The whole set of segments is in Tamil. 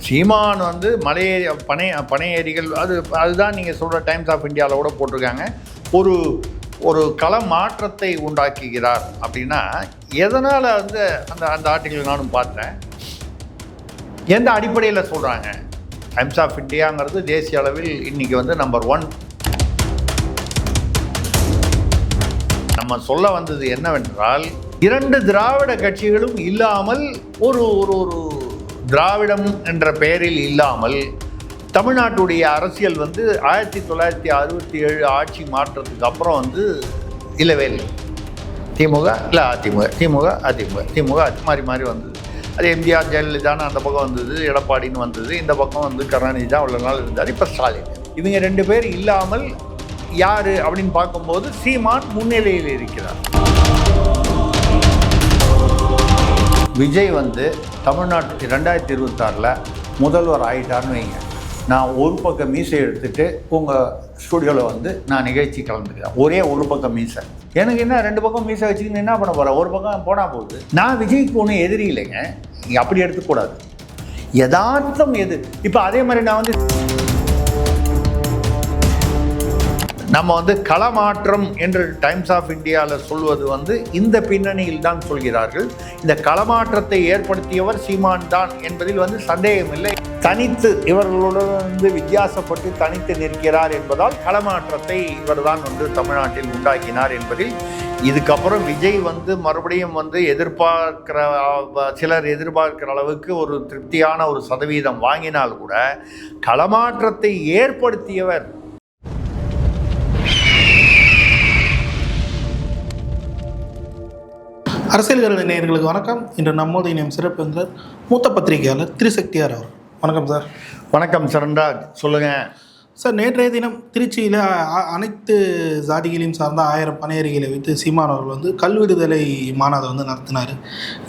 சீமான் வந்து மலையேறி பனையேறிகள் அதுதான் நீங்கள் சொல்கிற டைம்ஸ் ஆஃப் இந்தியாவில் கூட போட்டிருக்காங்க. ஒரு ஒரு கள மாற்றத்தை உண்டாக்குகிறார் அப்படின்னா எதனால் வந்து அந்த ஆர்டிக்கிள் நானும் பார்த்தேன். எந்த அடிப்படையில் சொல்கிறாங்க? டைம்ஸ் ஆஃப் இந்தியாங்கிறது தேசிய அளவில் இன்றைக்கி வந்து நம்பர் 1. நம்ம சொல்ல வந்தது என்னவென்றால், 2 திராவிட கட்சிகளும் இல்லாமல் ஒரு திராவிடம் என்ற பெயரில் இல்லாமல் தமிழ்நாட்டுடைய அரசியல் வந்து 1967 ஆட்சி மாற்றத்துக்கு அப்புறம் வந்து இல்லவே இல்லை. திமுக இல்லை திமுக மாறி மாறி வந்தது. அது எம்ஜிஆர் ஜெயலலிதான்னு அந்த பக்கம் வந்தது, எடப்பாடின்னு வந்தது, இந்த பக்கம் வந்து கருணாநிதி தான் அவ்வளோ நாள் இருந்தார். இப்போ ஸ்டாலின். இவங்க 2 பேர் இல்லாமல் யார் அப்படின்னு பார்க்கும்போது சீமான் முன்னிலையில் இருக்கிறார். விஜய் வந்து தமிழ்நாட்டு 2026 முதல்வர் ஆகிட்டார்னு வைங்க. நான் ஒரு பக்கம் மீசை எடுத்துகிட்டு உங்கள் ஸ்டூடியோவில் வந்து நான் நிகழ்ச்சி கலந்துக்கிறேன். ஒரே ஒரு பக்கம் மீசை. எனக்கு என்ன 2 பக்கம் மீசை வச்சுக்கின்னு என்ன பண்ண போகிறேன்? ஒரு பக்கம் போனால் போகுது. நான் விஜய்க்கு ஒன்றும் எதிரி இல்லைங்க. நீங்கள் அப்படி எடுத்துக்கூடாது. யதார்த்தம் எது? இப்போ அதே மாதிரி நான் வந்து நம்ம வந்து களமாற்றம் என்று டைம்ஸ் ஆஃப் இந்தியாவில் சொல்வது வந்து இந்த பின்னணியில் தான் சொல்கிறார்கள். இந்த களமாற்றத்தை ஏற்படுத்தியவர் சீமான் தான் என்பதில் வந்து சந்தேகம் இல்லை. தனித்து இவர்களுடன் வந்து வித்தியாசப்பட்டு தனித்து நிற்கிறார் என்பதால் களமாற்றத்தை இவர் தான் வந்து தமிழ்நாட்டில் உண்டாக்கினார் என்பதில் இதுக்கப்புறம் விஜய் வந்து மறுபடியும் வந்து சிலர் எதிர்பார்க்கிற அளவுக்கு ஒரு திருப்தியான ஒரு சதவீதம் வாங்கினால் கூட களமாற்றத்தை ஏற்படுத்தியவர். அரசியல் நேயர்களுக்கு வணக்கம். இன்று நம்மோடு இணையும் சிறப்பு விருந்தினர் மூத்த பத்திரிகையாளர் திரிசக்தியார் அவர். வணக்கம் சார். வணக்கம் சரண்ராஜ், சொல்லுங்கள் சார். நேற்றைய தினம் திருச்சியில் அனைத்து ஜாதிகளையும் சார்ந்த 1000 பனையேறிகளை வைத்து சீமான் அவர்கள் வந்து கல்விடுதலை மாநாதை வந்து நடத்தினார்.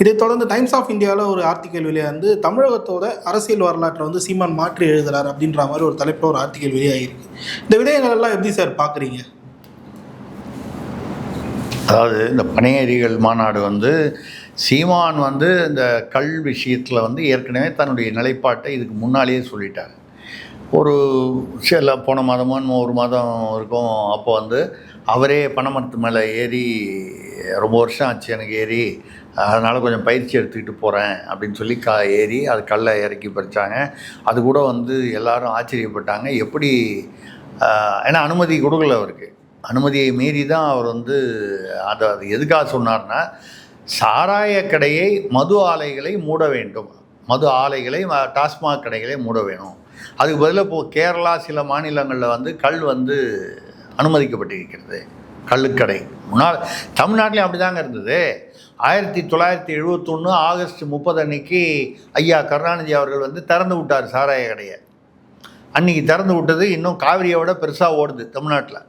இதைத் தொடர்ந்து டைம்ஸ் ஆஃப் இந்தியாவில் ஒரு ஆர்டிக்கல் வெளியாந்து தமிழகத்தோட அரசியல் வரலாற்றை வந்து சீமான் மாற்றி எழுதுகிறார் அப்படின்ற மாதிரி ஒரு தலைப்பில் ஒரு ஆர்டிக்கல் வெளியாகிருக்கு. இந்த விடயங்கள் எல்லாம் எப்படி சார் பார்க்குறீங்க? அதாவது இந்த பனையேறிகள் மாநாடு வந்து சீமான் வந்து இந்த கல் விஷயத்தில் வந்து ஏற்கனவே தன்னுடைய நிலைப்பாட்டை இதுக்கு முன்னாலேயே சொல்லிட்டார். போன மாதமோ ஒரு மாதம் இருக்கும். அப்போ வந்து அவரே பனைமரத்து மேலே ஏறி ரொம்ப வருஷம் ஆச்சு எனக்கு ஏறி, அதனால் கொஞ்சம் பயிற்சி எடுத்துக்கிட்டு போகிறேன் அப்படின்னு சொல்லி ஏறி அது கல்லை இறக்கி பறித்தாங்க. அது கூட வந்து எல்லாரும் ஆச்சரியப்பட்டாங்க. எப்படி ஏன்னா அனுமதி கொடுக்கல அவருக்கு. அனுமதியை மீறி தான் அவர் வந்து அது எதுக்காக சொன்னார்னா, சாராய கடையை மது ஆலைகளை மூட வேண்டும், மது ஆலைகளை டாஸ்மாக் கடைகளை மூட வேணும். அதுக்கு பதிலாக இப்போது கேரளா சில மாநிலங்களில் வந்து கல் வந்து அனுமதிக்கப்பட்டிருக்கிறது, கள்ளுக்கடை. முன்னால் தமிழ்நாட்டிலையும் அப்படி தாங்க இருந்தது. 1971 ஆகஸ்ட் 30 அன்னைக்கு ஐயா கருணாநிதி அவர்கள் வந்து திறந்து விட்டார் சாராய கடையை. அன்றைக்கி திறந்து விட்டது இன்னும் காவிரியை விட பெருசாக ஓடுது தமிழ்நாட்டில்.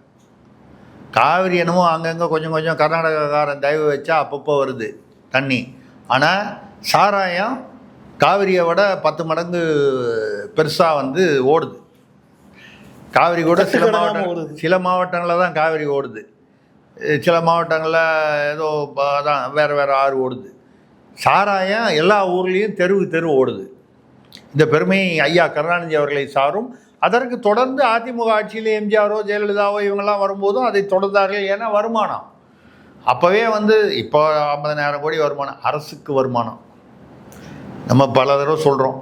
காவிரி என்னமோ அங்கங்கே கொஞ்சம் கொஞ்சம் கர்நாடகாக்காரன் தயவு வச்சா அப்பப்போ வருது தண்ணி. ஆனால் சாராயம் காவிரியை விட 10 மடங்கு பெருசாக வந்து ஓடுது. காவிரி கூட சில மாவட்டங்களில் தான் காவிரி ஓடுது, சில மாவட்டங்களில் ஏதோ தான் வேறு ஆறு ஓடுது. சாராயம் எல்லா ஊர்லேயும் தெரு ஓடுது. இந்த பெருமை ஐயா கருணாநிதி அவர்களை சாரும். அதற்கு தொடர்ந்து அதிமுக ஆட்சியில் எம்ஜிஆரோ ஜெயலலிதாவோ இவங்கெல்லாம் வரும்போதும் அதை தொடர்ந்தார்கள். ஏன்னா வருமானம் அப்போவே வந்து இப்போ 50,000 கோடி வருமானம், அரசுக்கு வருமானம். நம்ம பல தடவை சொல்கிறோம்,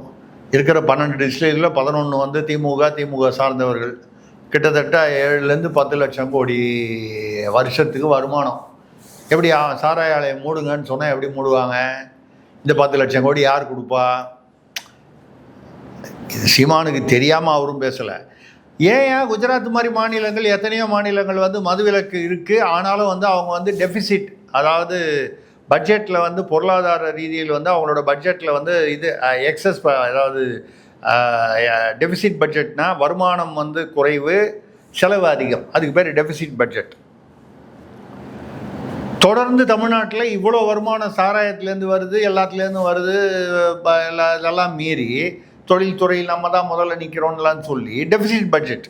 இருக்கிற 12 டிஸ்ட்ரிக்டில் 11 வந்து திமுக சார்ந்தவர்கள். கிட்டத்தட்ட 7லேருந்து 10 லட்சம் கோடி வருஷத்துக்கு வருமானம். எப்படி சாராய ஆலையை மூடுங்கன்னு சொன்னால் எப்படி மூடுவாங்க? இந்த 10 லட்சம் கோடி யார் கொடுப்பா? இது சீமானுக்கு தெரியாமல் அவரும் பேசலை. ஏன் குஜராத் மாதிரி மாநிலங்கள், எத்தனையோ மாநிலங்கள் வந்து மதுவிலக்கு இருக்குது, ஆனாலும் வந்து அவங்க வந்து டெஃபிசிட், அதாவது பட்ஜெட்டில் வந்து பொருளாதார ரீதியில் வந்து அவங்களோட பட்ஜெட்டில் வந்து இது எக்ஸஸ், அதாவது டெஃபிசிட் பட்ஜெட்னால் வருமானம் வந்து குறைவு, செலவு அதிகம், அதுக்கு பேர் டெஃபிசிட் பட்ஜெட். தொடர்ந்து தமிழ்நாட்டில் இவ்வளோ வருமானம் சாராயத்துலேருந்து வருது, எல்லாத்துலேருந்து வருது. இதெல்லாம் மீறி தொழில்துறையில் நம்ம தான் முதல்ல நிற்கிறோம்லாம் சொல்லி டெஃபிசிட் பட்ஜெட்.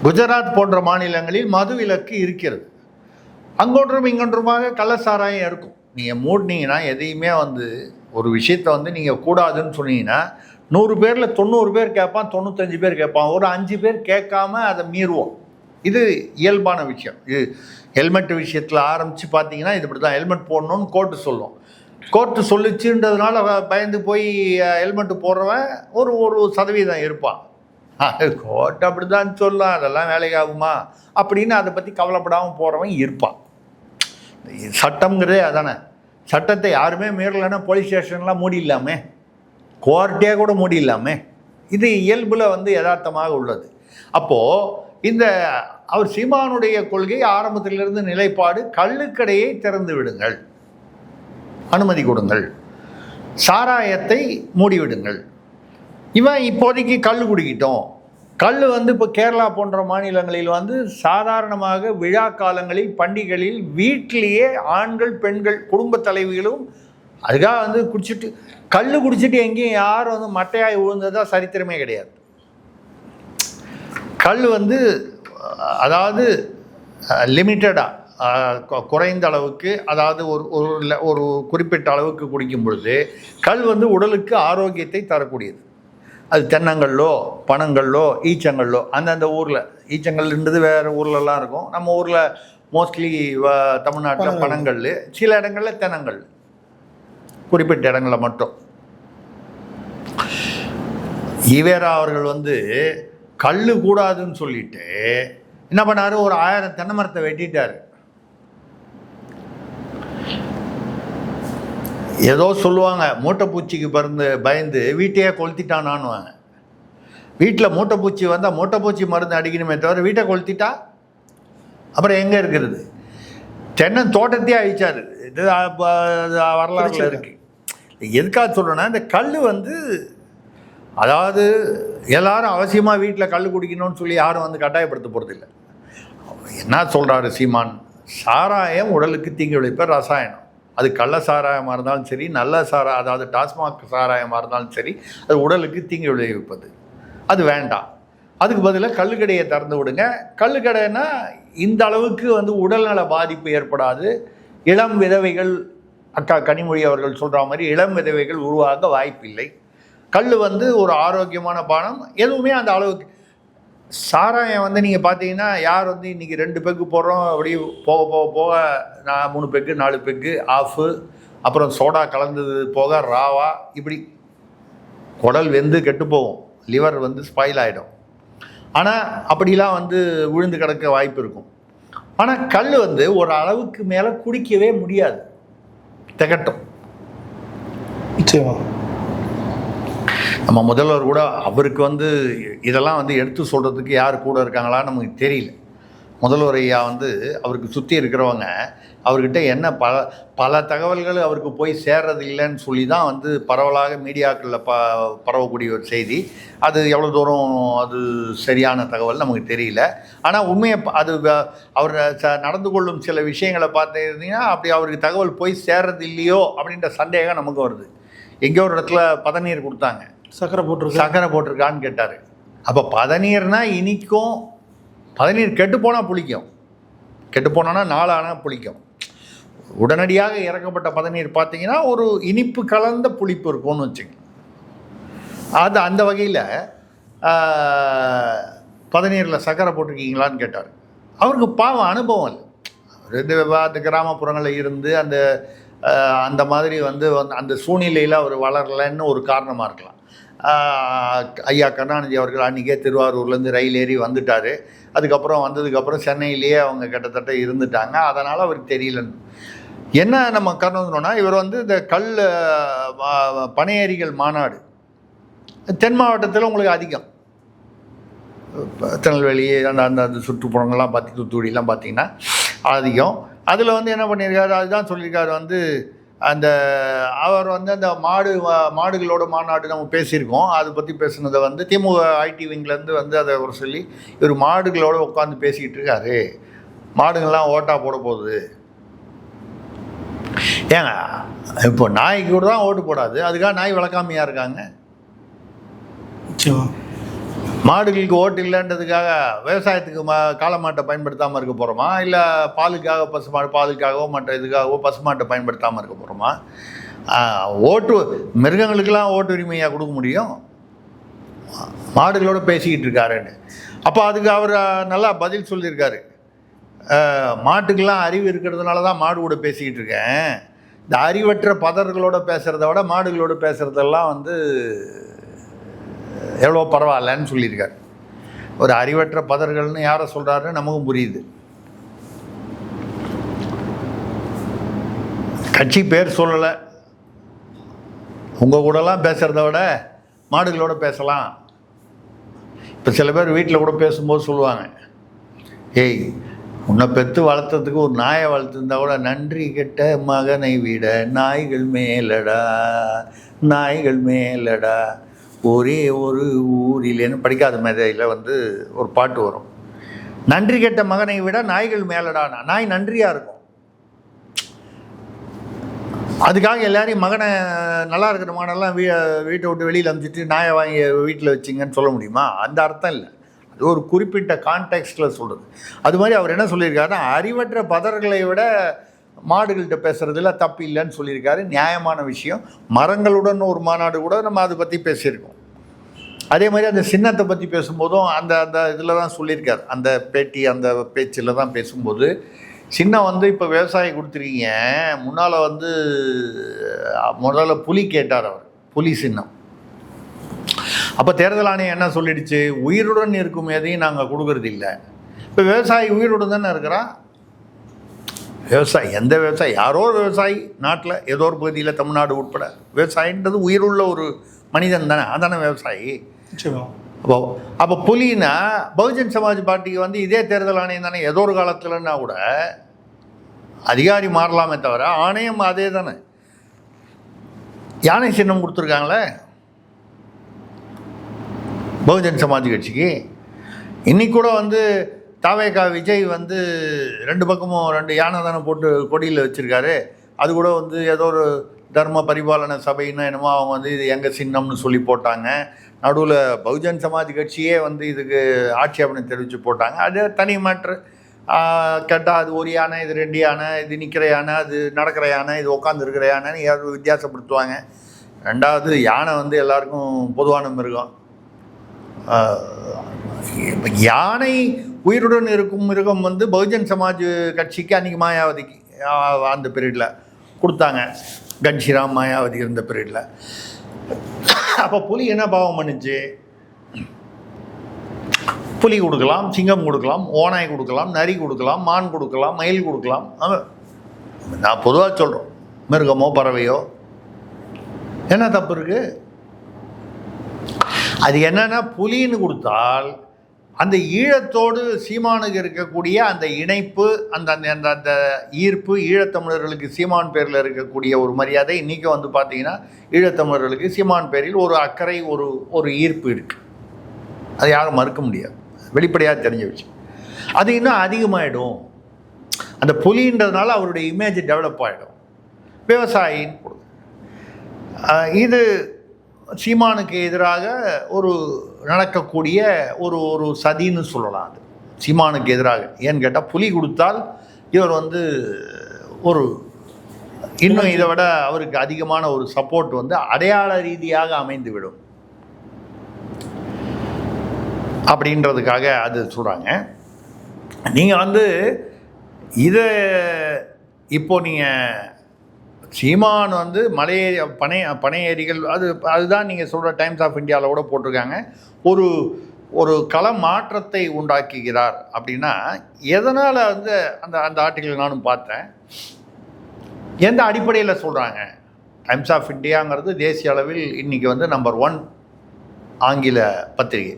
குஜராத் போன்ற மாநிலங்களில் மதுவிலக்கு இருக்கிறது. அங்கொன்றும் இங்கொன்றுமாக கள்ளசாராயம் இருக்கும். நீங்கள் மூடினீங்கன்னா எதையுமே வந்து ஒரு விஷயத்தை வந்து நீங்கள் கூடாதுன்னு சொன்னீங்கன்னா 100 பேரில் 90 பேர் கேட்பான், 95 பேர் கேட்பான். ஒரு 5 பேர் கேட்காம அதை மீறுவோம். இது இயல்பான விஷயம். இது ஹெல்மெட் விஷயத்தில் ஆரம்பித்து பார்த்தீங்கன்னா இது இப்படி தான். ஹெல்மெட் போடணும்னு கோர்ட்டு சொல்லும். கோர்ட்டு சொல்லிச்சுன்றதுனால பயந்து போய் ஹெல்மெட்டு போடுறவன் ஒரு சதவீதம் இருப்பான். கோர்ட்டு அப்படி தான் சொல்லலாம், அதெல்லாம் வேலைக்கு ஆகுமா அப்படின்னு அதை பற்றி கவலைப்படாமல் போகிறவன் இருப்பான். சட்டம்ங்கிறதே அதானே. சட்டத்தை யாருமே மீறலைன்னா போலீஸ் ஸ்டேஷன்லாம் மூடிடலாமே, கோர்ட்டே கூட மூடிடலாமே. இது இயல்பில் வந்து யதார்த்தமாக உள்ளது. அப்போது இந்த அவர் சீமானுடைய கொள்கை ஆரம்பத்திலிருந்து நிலைப்பாடு, கள்ளுக்கடையை திறந்து விடுங்கள், அனுமதி கொடுங்கள், சாராயத்தை மூடிவிடுங்கள். இவன் இப்போதைக்கு கல் குடிக்கிட்டோம். கல் வந்து இப்போ கேரளா போன்ற மாநிலங்களில் வந்து சாதாரணமாக விழா காலங்களில், பண்டிகைகளில் வீட்டிலேயே ஆண்கள் பெண்கள் குடும்ப தலைவிகளும் அதுக்காக வந்து குடிச்சிட்டு கல் குடிச்சிட்டு எங்கேயும் யாரும் வந்து மட்டையாய் விழுந்ததா சரித்திரமே கிடையாது. கல் வந்து அதாவது லிமிட்டடாக குறைந்த அளவுக்கு, அதாவது ஒரு குறிப்பிட்ட அளவுக்கு குடிக்கும் பொழுது கல் வந்து உடலுக்கு ஆரோக்கியத்தை தரக்கூடியது. அது தென்னங்கள்லோ பனங்கள்லோ ஈச்சங்கள்லோ அந்தந்த ஊரில், ஈச்சங்கள்ன்றது வேறு ஊர்லலாம் இருக்கும், நம்ம ஊரில் மோஸ்ட்லி தமிழ்நாட்டில் பனங்கல், சில இடங்களில் தென்னங்கள், குறிப்பிட்ட இடங்களில் மட்டும். ஈவேரா அவர்கள் வந்து கல் கூடாதுன்னு சொல்லிட்டு என்ன பண்ணாரு, ஒரு 1000 தென்னை மரத்தை வெட்டிட்டார். ஏதோ சொல்லுவாங்க, மூட்டைப்பூச்சிக்கு பயந்து வீட்டையே கொளுத்திட்டானான்னுவாங்க. வீட்டில் மூட்டைப்பூச்சி வந்தால் மூட்டைப்பூச்சி மருந்து அடிக்கணுமே தவிர வீட்டை கொளுத்திட்டா அப்புறம் எங்கே இருக்கிறது? தென்னை தோட்டத்தையே அழிச்சார். இது வரலாறுல இருக்கு. எதுக்காக சொல்கிறேன்னா, இந்த கல் வந்து அதாவது எல்லாரும் அவசியமாக வீட்டில் கல் குடிக்கணும்னு சொல்லி யாரும் வந்து கட்டாயப்படுத்த போகிறதில்லை. என்ன சொல்கிறாரு சீமான், சாராயம் உடலுக்கு தீங்கு விளைவிப்ப ரசாயனம். அது கள்ள சாராயமாக இருந்தாலும் சரி, நல்ல அதாவது டாஸ்மாக் சாராயமாக இருந்தாலும் சரி, அது உடலுக்கு தீங்கு விளைவிப்பது. அது வேண்டாம். அதுக்கு பதிலாக கள்ளுக்கடையை திறந்து விடுங்க. கள்ளுக்கடைன்னா இந்த அளவுக்கு வந்து உடல்நல பாதிப்பு ஏற்படாது. இளம் விதவைகள், அக்கா கனிமொழி அவர்கள் சொல்கிற மாதிரி இளம் விதவைகள் உருவாக வாய்ப்பில்லை. கல் வந்து ஒரு ஆரோக்கியமான பானம். எதுவுமே அந்த அளவுக்கு. சாராயம் வந்து நீங்கள் பார்த்தீங்கன்னா யார் வந்து இன்றைக்கி 2 பெக்கு போடுறோம், அப்படி போக போக போக 3 பெக்கு 4 பெக்கு ஆஃபு, அப்புறம் சோடா கலந்தது போக ராவா, இப்படி குடல் வெந்து கெட்டு போகும், லிவர் வந்து ஸ்பாயில் ஆகிடும். ஆனால் அப்படிலாம் வந்து விழுந்து கிடக்க வாய்ப்பு இருக்கும். ஆனால் கல் வந்து ஒரு அளவுக்கு மேலே குடிக்கவே முடியாது, திகட்டும். நிச்சயமாக நம்ம முதல்வர் கூட அவருக்கு வந்து இதெல்லாம் வந்து எடுத்து சொல்கிறதுக்கு யார் கூட இருக்காங்களான்னு நமக்கு தெரியல. முதல்வர் ஐயா வந்து அவருக்கு சுற்றி இருக்கிறவங்க அவர்கிட்ட என்ன பல தகவல்கள் அவருக்கு போய் சேர்றது இல்லைன்னு சொல்லி தான் வந்து பரவலாக மீடியாக்களில் பரவக்கூடிய ஒரு செய்தி. அது எவ்வளோ தூரம் அது சரியான தகவல் நமக்கு தெரியல. ஆனால் உண்மையை அது அவர் நடந்து கொள்ளும் சில விஷயங்களை பார்த்துருந்தீங்கன்னா அப்படி அவருக்கு தகவல் போய் சேர்றது இல்லையோ அப்படின்ற சந்தேகம் நமக்கு வருது. எங்கேயோ ஒரு இடத்துல பதநீர் கொடுத்தாங்க, சர்க்கரை போட்டிருக்கான்னு கேட்டார். அப்போ பதநீர்னா இனிக்கும், பதநீர் கெட்டு போனால் புளிக்கும், கெட்டு போனோன்னா 4 ஆனால் புளிக்கும். உடனடியாக இறக்கப்பட்ட பதநீர் பார்த்தீங்கன்னா ஒரு இனிப்பு கலந்த புளிப்பு இருக்கும்னு வச்சுங்க. அது அந்த வகையில் பதநீரில் சர்க்கரை போட்டிருக்கீங்களான்னு கேட்டார். அவருக்கு பாவம் அனுபவம் இல்லை. அந்த கிராமப்புறங்களில் இருந்து அந்த மாதிரி வந்து அந்த சூழ்நிலையில் அவர் வளரலைன்னு ஒரு காரணமாக இருக்கலாம். ஐயா கருணாநிதி அவர்கள் அன்றைக்கே திருவாரூர்லேருந்து ரயில் ஏறி வந்துட்டார். அதுக்கப்புறம் வந்ததுக்கப்புறம் சென்னையிலேயே அவங்க கிட்டத்தட்ட இருந்துட்டாங்க. அதனால் அவருக்கு தெரியலன்னு என்ன நம்ம கருணோன்னா, இவர் வந்து இந்த பனையேறிகள் மாநாடு தென் மாவட்டத்தில் உங்களுக்கு அதிகம், திருநெல்வேலி அந்த சுற்றுப்புறங்கள்லாம் தூத்துக்குடியெலாம் பார்த்திங்கன்னா அதிகம். அதில் வந்து என்ன பண்ணியிருக்காரு, அதுதான் சொல்லியிருக்காரு வந்து அவர் வந்து அந்த மாடுகளோட மாநாடு நம்ம பேசியிருக்கோம். அதை பற்றி பேசுனதை வந்து திமுக ஐடி விங்லேருந்து வந்து அதை ஒரு சொல்லி இவர் மாடுகளோடு உட்காந்து பேசிக்கிட்டு இருக்காரு. மாடுங்கள்லாம் ஓட்டா போட போகுது. ஏங்க இப்போ நாய்க்கு கூட தான் ஓட்டு போடாது, அதுக்காக நாய் வளர்க்காமையாக இருக்காங்க. மாடுகளுக்கு ஓட்டு இல்லைன்றதுக்காக விவசாயத்துக்கு காளமாட்டை பயன்படுத்தாமல் இருக்க போகிறோமா, இல்லை பாலுக்காக பாலுக்காகவோ மற்ற இதுக்காகவோ பசுமாட்டை பயன்படுத்தாமல் இருக்க போகிறோமா? மிருகங்களுக்கெல்லாம் ஓட்டு உரிமையாக கொடுக்க முடியும்? மாடுகளோட பேசிக்கிட்டு இருக்காருன்னு. அப்போ அதுக்கு அவர் நல்லா பதில் சொல்லியிருக்காரு. மாட்டுக்கெல்லாம் அறிவு இருக்கிறதுனால தான் மாடு கூட பேசிக்கிட்டு இருக்கேன். இந்த அறிவற்ற பதர்களோட பேசுகிறத விட மாடுகளோட பேசுகிறதெல்லாம் வந்து எவ்வளோ பரவாயில்லன்னு சொல்லியிருக்காரு. ஒரு அறிவற்ற பதர்கள்னு யாரை சொல்கிறாருன்னு நமக்கும் புரியுது. கட்சி பேர் சொல்லலை. உங்கள் கூடலாம் பேசுகிறத விட மாடுகளோட பேசலாம். இப்போ சில பேர் வீட்டில் கூட பேசும்போது சொல்லுவாங்க, ஏய் உன்னை பெற்று வளர்த்ததுக்கு ஒரு நாயை வளர்த்துருந்தா கூட நன்றி கெட்ட மகனை விட நாய்கள் மேலடா நாய்கள் மேலடா ஒரே ஒரு ஊரிலேன்னு படிக்காத மேதையில் வந்து ஒரு பாட்டு வரும். நன்றி கெட்ட மகனை விட நாய்கள் மேலடானா நாய் நன்றியாக இருக்கும். அதுக்காக எல்லாரையும் மகனை நல்லா இருக்கிற மகனெல்லாம் வீட்டை விட்டு வெளியில் அனுப்பிச்சிட்டு நாயை வாங்கி வீட்டில் வச்சிங்கன்னு சொல்ல முடியுமா? அந்த அர்த்தம் இல்லை. அது ஒரு குறிப்பிட்ட கான்டெக்ஸ்டில் சொல்கிறது. அது மாதிரி அவர் என்ன சொல்லியிருக்காருன்னா, அறிவற்ற பதர்களை விட மாடுகள்கிட்ட பேசுகிறதுல தப்பு இல்லைன்னு சொல்லியிருக்காரு. நியாயமான விஷயம். மரங்களுடன் ஒரு மாநாடு கூட நம்ம அதை பற்றி பேசியிருக்கோம். அதே மாதிரி அந்த சின்னத்தை பற்றி பேசும்போதும் அந்த அந்த இதில் தான் சொல்லியிருக்கார். அந்த பேட்டி அந்த பேச்சில் தான் பேசும்போது, சின்னம் வந்து இப்போ விவசாயி கொடுத்துருக்கீங்க, முன்னால் வந்து முதல்ல புலி கேட்டார் அவர், புலி சின்னம். அப்போ தேர்தல் ஆணையம் என்ன சொல்லிடுச்சு, உயிருடன் இருக்கும் எதையும் நாங்கள் கொடுக்கறது இல்லை. இப்போ விவசாயி உயிருடன் தானே இருக்கிறான். விவசாயி எந்த விவசாயி, யாரோ ஒரு விவசாயி நாட்டில் ஏதோ ஒரு பகுதியில் தமிழ்நாடு உட்பட விவசாயின்றது உயிருள்ள ஒரு மனிதன் தானே, அதானே விவசாயி. அப்போ புலினா பகுஜன் சமாஜ் பார்ட்டிக்கு வந்து இதே தேர்தல் ஆணையம் தானே. ஏதோ ஒரு காலத்துலன்னா கூட அதிகாரி மாறலாமே தவிர ஆணையம் அதே தானே. யானை சின்னம் கொடுத்துருக்காங்களே பகுஜன் சமாஜ் கட்சிக்கு. இன்னைக்கு கூட வந்து தாவேகா விஜய் வந்து 2 பக்கமும் 2 யானை தானே போட்டு கொடியில் வச்சுருக்காரு. அது கூட வந்து ஏதோ ஒரு தர்ம பரிபாலன சபைன்னா என்னமோ அவங்க வந்து இது எங்கள் சின்னம்னு சொல்லி போட்டாங்க. நடுவில் பகுஜன் சமாஜ் கட்சியே வந்து இதுக்கு ஆட்சேபனை தெரிவித்து போட்டாங்க. அது தனி மேட்ரு. கேட்டால் அது ஒரு யானை, இது 2 யானை, இது நிற்கிற யானை, அது நடக்கிற யானை, இது உட்காந்துருக்கிற யானைன்னு யாரும் வித்தியாசப்படுத்துவாங்க. ரெண்டாவது யானை வந்து எல்லாருக்கும் பொதுவான மிருகம். யானை உயிருடன் இருக்கும் மிருகம் வந்து பகுஜன் சமாஜ் கட்சிக்கு அன்றைக்கி மாயாவதிக்கு அந்த பீரியடில் கொடுத்தாங்க. கன்ஷிராம் மாயாவதி இருந்த பீரியடில். அப்போ புலி என்ன பாவம் பண்ணுச்சு? புலி கொடுக்கலாம், சிங்கம் கொடுக்கலாம், ஓநாய் கொடுக்கலாம், நரி கொடுக்கலாம், மான் கொடுக்கலாம், மயில் கொடுக்கலாம். நான் பொதுவாக சொல்கிறோம், மிருகமோ பறவையோ என்ன தப்பு இருக்குது? அது என்னன்னா, புலின்னு கொடுத்தால் அந்த ஈழத்தோடு சீமானுக்கு இருக்கக்கூடிய அந்த இணைப்பு, அந்த அந்த அந்த ஈர்ப்பு, ஈழத்தமிழர்களுக்கு சீமான் பேரில் இருக்கக்கூடிய ஒரு மரியாதை இன்றைக்கி வந்து பார்த்திங்கன்னா ஈழத்தமிழர்களுக்கு சீமான் பேரில் ஒரு அக்கறை, ஒரு ஈர்ப்பு இருக்குது. அது யாரும் மறுக்க முடியாது, வெளிப்படையாக தெரிஞ்ச விஷயம். அது இன்னும் அதிகமாகிடும். அந்த புலின்றதுனால அவருடைய இமேஜ் டெவலப் ஆகிடும். விவசாயின்னு இது சீமானுக்கு எதிராக ஒரு நடக்கக்கூடிய ஒரு சதின்னு சொல்லலாம். அது சீமானுக்கு எதிராக. ஏன்னு கேட்டால் புலி கொடுத்தால் இவர் வந்து ஒரு இன்னும் இதை விட அவருக்கு அதிகமான ஒரு சப்போர்ட் வந்து அடையாள ரீதியாக அமைந்து விடும் அப்படின்றதுக்காக அது சொல்கிறாங்க. நீங்கள் வந்து இதை இப்போ நீங்கள் சீமான் வந்து மலையேறி பனை ஏரிகள் அதுதான் நீங்கள் சொல்கிற டைம்ஸ் ஆஃப் இந்தியாவில் கூட போட்டிருக்காங்க. ஒரு கள மாற்றத்தை உண்டாக்குகிறார் அப்படின்னா எதனால் வந்து அந்த ஆர்டிக்கிள் நானும் பார்த்தேன். எந்த அடிப்படையில் சொல்கிறாங்க? டைம்ஸ் ஆஃப் இந்தியாங்கிறது தேசிய அளவில் இன்றைக்கி வந்து நம்பர் 1 ஆங்கில பத்திரிகை.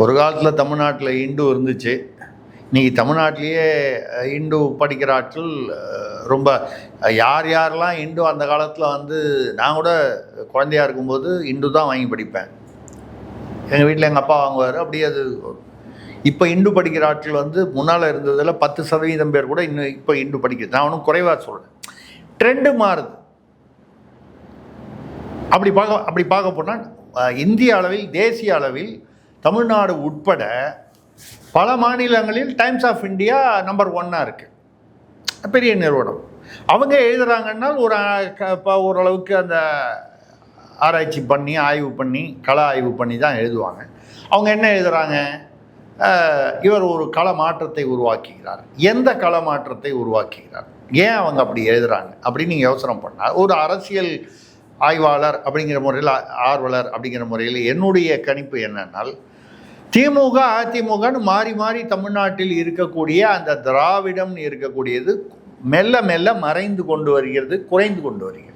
ஒரு காலத்தில் தமிழ்நாட்டில் இந்து இருந்துச்சு. இன்றைக்கி தமிழ்நாட்டிலேயே இந்து படிக்கிற ஆட்கள் ரொம்ப யாரெல்லாம் இந்து அந்த காலத்தில் வந்து நான் கூட குழந்தையாக இருக்கும்போது இந்து தான் வாங்கி படிப்பேன். எங்கள் வீட்டில் எங்கள் அப்பா வாங்குவார். அப்படியே அது இப்போ இந்து படிக்கிற ஆட்கள் வந்து முன்னால் இருந்ததில் 10% பேர் கூட இன்னும் இப்போ இந்து படிக்கிறது. நான் ஒன்றும் குறைவாக சொல்கிறேன். ட்ரெண்டு மாறுது. அப்படி பார்க்க போனால் இந்திய அளவில், தேசிய அளவில் தமிழ்நாடு உட்பட பல மாநிலங்களில் டைம்ஸ் ஆஃப் இந்தியா நம்பர் 1 இருக்குது. பெரிய நிறுவனம். அவங்க எழுதுகிறாங்கன்னா ஓரளவுக்கு அந்த ஆராய்ச்சி பண்ணி ஆய்வு பண்ணி கள ஆய்வு பண்ணி தான் எழுதுவாங்க. அவங்க என்ன எழுதுகிறாங்க, இவர் ஒரு கள மாற்றத்தை உருவாக்குகிறார். எந்த கள மாற்றத்தை உருவாக்குகிறார், ஏன் அவங்க அப்படி எழுதுகிறாங்க அப்படின்னு நீங்கள் யோசனை பண்ணால், ஒரு அரசியல் ஆய்வாளர் அப்படிங்கிற முறையில், ஆர்வலர் அப்படிங்கிற முறையில் என்னுடைய கணிப்பு என்னன்னால், திமுக அதிமுகன்னு மாறி மாறி தமிழ்நாட்டில் இருக்கக்கூடிய அந்த திராவிடம் இருக்கக்கூடியது மெல்ல மெல்ல மறைந்து கொண்டு வருகிறது, குறைந்து கொண்டு வருகிறது.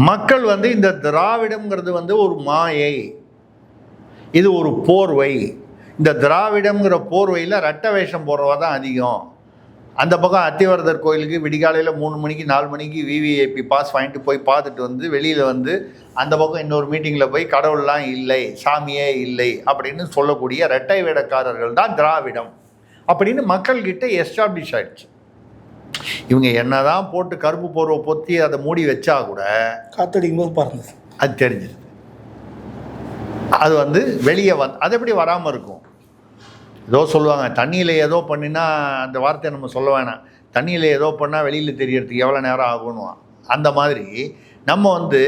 மக்கள் வந்து இந்த திராவிடம்ங்கிறது வந்து ஒரு மாயை, இது ஒரு போர்வை. இந்த திராவிடம்ங்கிற போர்வையில் ரெட்டை வேஷம் போடுறவா தான் அதிகம். அந்த பக்கம் அத்திவரதர் கோயிலுக்கு விடிகாலையில் 3 மணிக்கு 4 மணிக்கு விவிஐபி பாஸ் வாங்கிட்டு போய் பார்த்துட்டு வந்து வெளியில் வந்து அந்த பக்கம் இன்னொரு மீட்டிங்கில் போய் கடவுள்லாம் இல்லை, சாமியே இல்லை அப்படின்னு சொல்லக்கூடிய ரெட்டை வேடக்காரர்கள் தான் திராவிடம் அப்படின்னு மக்கள்கிட்ட எஸ்டாப்ளிஷ் ஆகிடுச்சு. இவங்க என்னதான் போட்டு கருப்பு போர்வை பொத்தி அதை மூடி வச்சா கூட காத்தடிக்கும் போது பாருங்க அது தெரிஞ்சிருது. அது வந்து வெளியே அது எப்படி வராமல் இருக்கும்? ஏதோ சொல்லுவாங்க, தண்ணியில் ஏதோ பண்ணினா, அந்த வார்த்தையை நம்ம சொல்ல வேணாம், தண்ணியில் ஏதோ பண்ணால் வெளியில் தெரியறதுக்கு எவ்வளோ நேரம் ஆகணும். அந்த மாதிரி நம்ம வந்து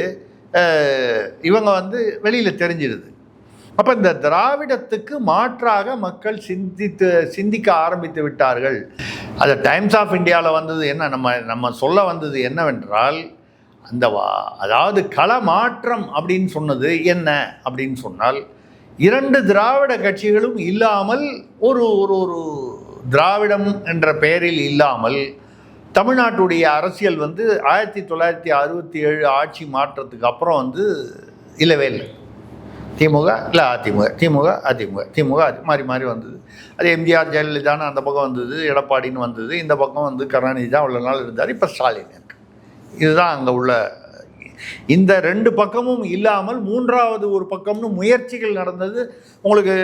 இவங்க வந்து வெளியில் தெரிஞ்சிடுது. அப்போ இந்த திராவிடத்துக்கு மாற்றாக மக்கள் சிந்திக்க ஆரம்பித்து விட்டார்கள். அது டைம்ஸ் ஆஃப் இந்தியாவில் வந்தது என்ன, நம்ம சொல்ல வந்தது என்னவென்றால், அந்த அதாவது கள மாற்றம் அப்படின்னு சொன்னது என்ன அப்படின்னு சொன்னால், 2 திராவிட கட்சிகளும் இல்லாமல் ஒரு ஒரு திராவிடம் என்ற பெயரில் இல்லாமல் தமிழ்நாட்டுடைய அரசியல் வந்து 1967 ஆட்சி மாற்றத்துக்கு அப்புறம் வந்து இல்லவே இல்லை. திமுக இல்லை அதிமுக, திமுக அதிமுக, திமுக மாறி மாறி வந்தது. அது எம்ஜிஆர் ஜெயலலிதான்னு அந்த பக்கம் வந்தது, எடப்பாடின்னு வந்தது, இந்த பக்கம் வந்து கருணாநிதி தான் உள்ள நாள் இருந்தார், இப்போ ஸ்டாலின் இருக்கு. இதுதான் அங்கே உள்ள. இந்த 2 பக்கமும் இல்லாமல் 3வது ஒரு பக்கம்னு முயற்சிகள் நடந்தது. உங்களுக்கு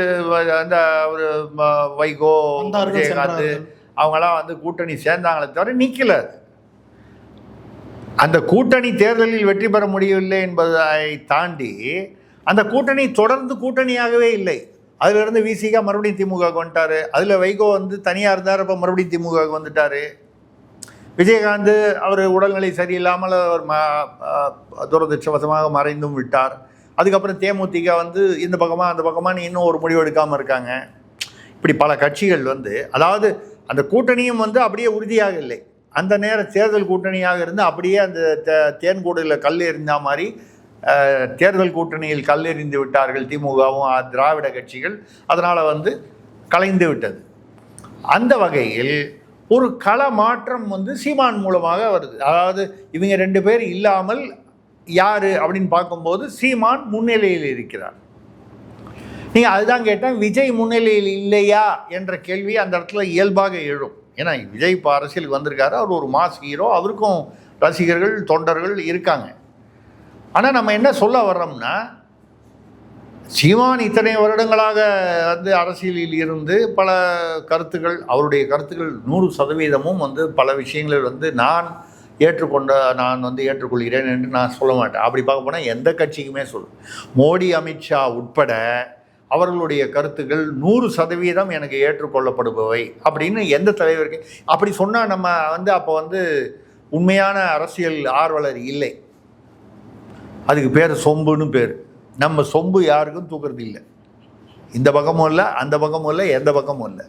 அந்த ஒரு வைகோ, விஜயகாந்த் அவங்களாம் வந்து கூட்டணி சேர்ந்தாங்களே தவிர நிற்கல. அந்த கூட்டணி தேர்தலில் வெற்றி பெற முடியவில்லை என்பதை தாண்டி அந்த கூட்டணி தொடர்ந்து கூட்டணியாகவே இல்லை. அதிலிருந்து விசிகா மறுபடியும் திமுகவுக்கு வந்துட்டார். அதில் வைகோ வந்து தனியாக இருந்தார், இப்போ மறுபடியும் திமுகவுக்கு வந்துட்டார். விஜயகாந்த் அவர் உடல்நிலை சரியில்லாமல் அவர் துரதிருஷ்டவசமாக மறைந்தும் விட்டார். அதுக்கப்புறம் தேமுதிக வந்து இந்த பக்கமாக அந்த பக்கமாக இன்னும் ஒரு முடிவு எடுக்காமல் இருக்காங்க. இப்படி பல கட்சிகள் வந்து, அதாவது அந்த கூட்டணியும் வந்து அப்படியே உறுதியாக இல்லை. அந்த நேரம் தேர்தல் கூட்டணியாக இருந்து அப்படியே அந்த தேன்கூடில் கல் எறிந்த மாதிரி தேர்தல் கூட்டணியில் கல் எறிந்து விட்டார்கள் திமுகவும் திராவிட கட்சிகள். அதனால் வந்து கலைந்து விட்டது. அந்த வகையில் ஒரு கள மாற்றம் வந்து சீமான் மூலமாக வருது. அதாவது இவங்க 2 பேர் இல்லாமல் யார் அப்படின்னு பார்க்கும்போது சீமான் முன்னிலையில் இருக்கிறார். நீங்கள் அதுதான் கேட்டேன், விஜய் முன்னிலையில் இல்லையா என்ற கேள்வி அந்த இடத்துல இயல்பாக எழும். ஏன்னா விஜய் இப்போ அரசியலுக்கு வந்திருக்காரு, அவர் ஒரு மாஸ் ஹீரோ, அவருக்கும் ரசிகர்கள் தொண்டர்கள் இருக்காங்க. ஆனால் நம்ம என்ன சொல்ல வர்றோம்னா, சீமான் இத்தனை வருடங்களாக வந்து அரசியலில் இருந்து பல கருத்துக்கள், அவருடைய கருத்துக்கள் 100% வந்து பல விஷயங்களில் வந்து நான் வந்து ஏற்றுக்கொள்கிறேன் என்று நான் சொல்ல மாட்டேன். அப்படி பார்க்க போனால் எந்த கட்சிக்குமே மோடி அமித்ஷா உட்பட அவர்களுடைய கருத்துக்கள் 100% எனக்கு ஏற்றுக்கொள்ளப்படுபவை அப்படின்னு எந்த தலைவருக்கு அப்படி சொன்னால் நம்ம வந்து அப்போ வந்து உண்மையான அரசியல் ஆர்வலர் இல்லை. அதுக்கு பேர் சொம்புன்னு பேர். நம்ம சொம்பு யாருக்கும் தூக்குறது இல்லை. இந்த பக்கமும் இல்லை, அந்த பக்கமும் இல்லை, எந்த பக்கமும் இல்லை.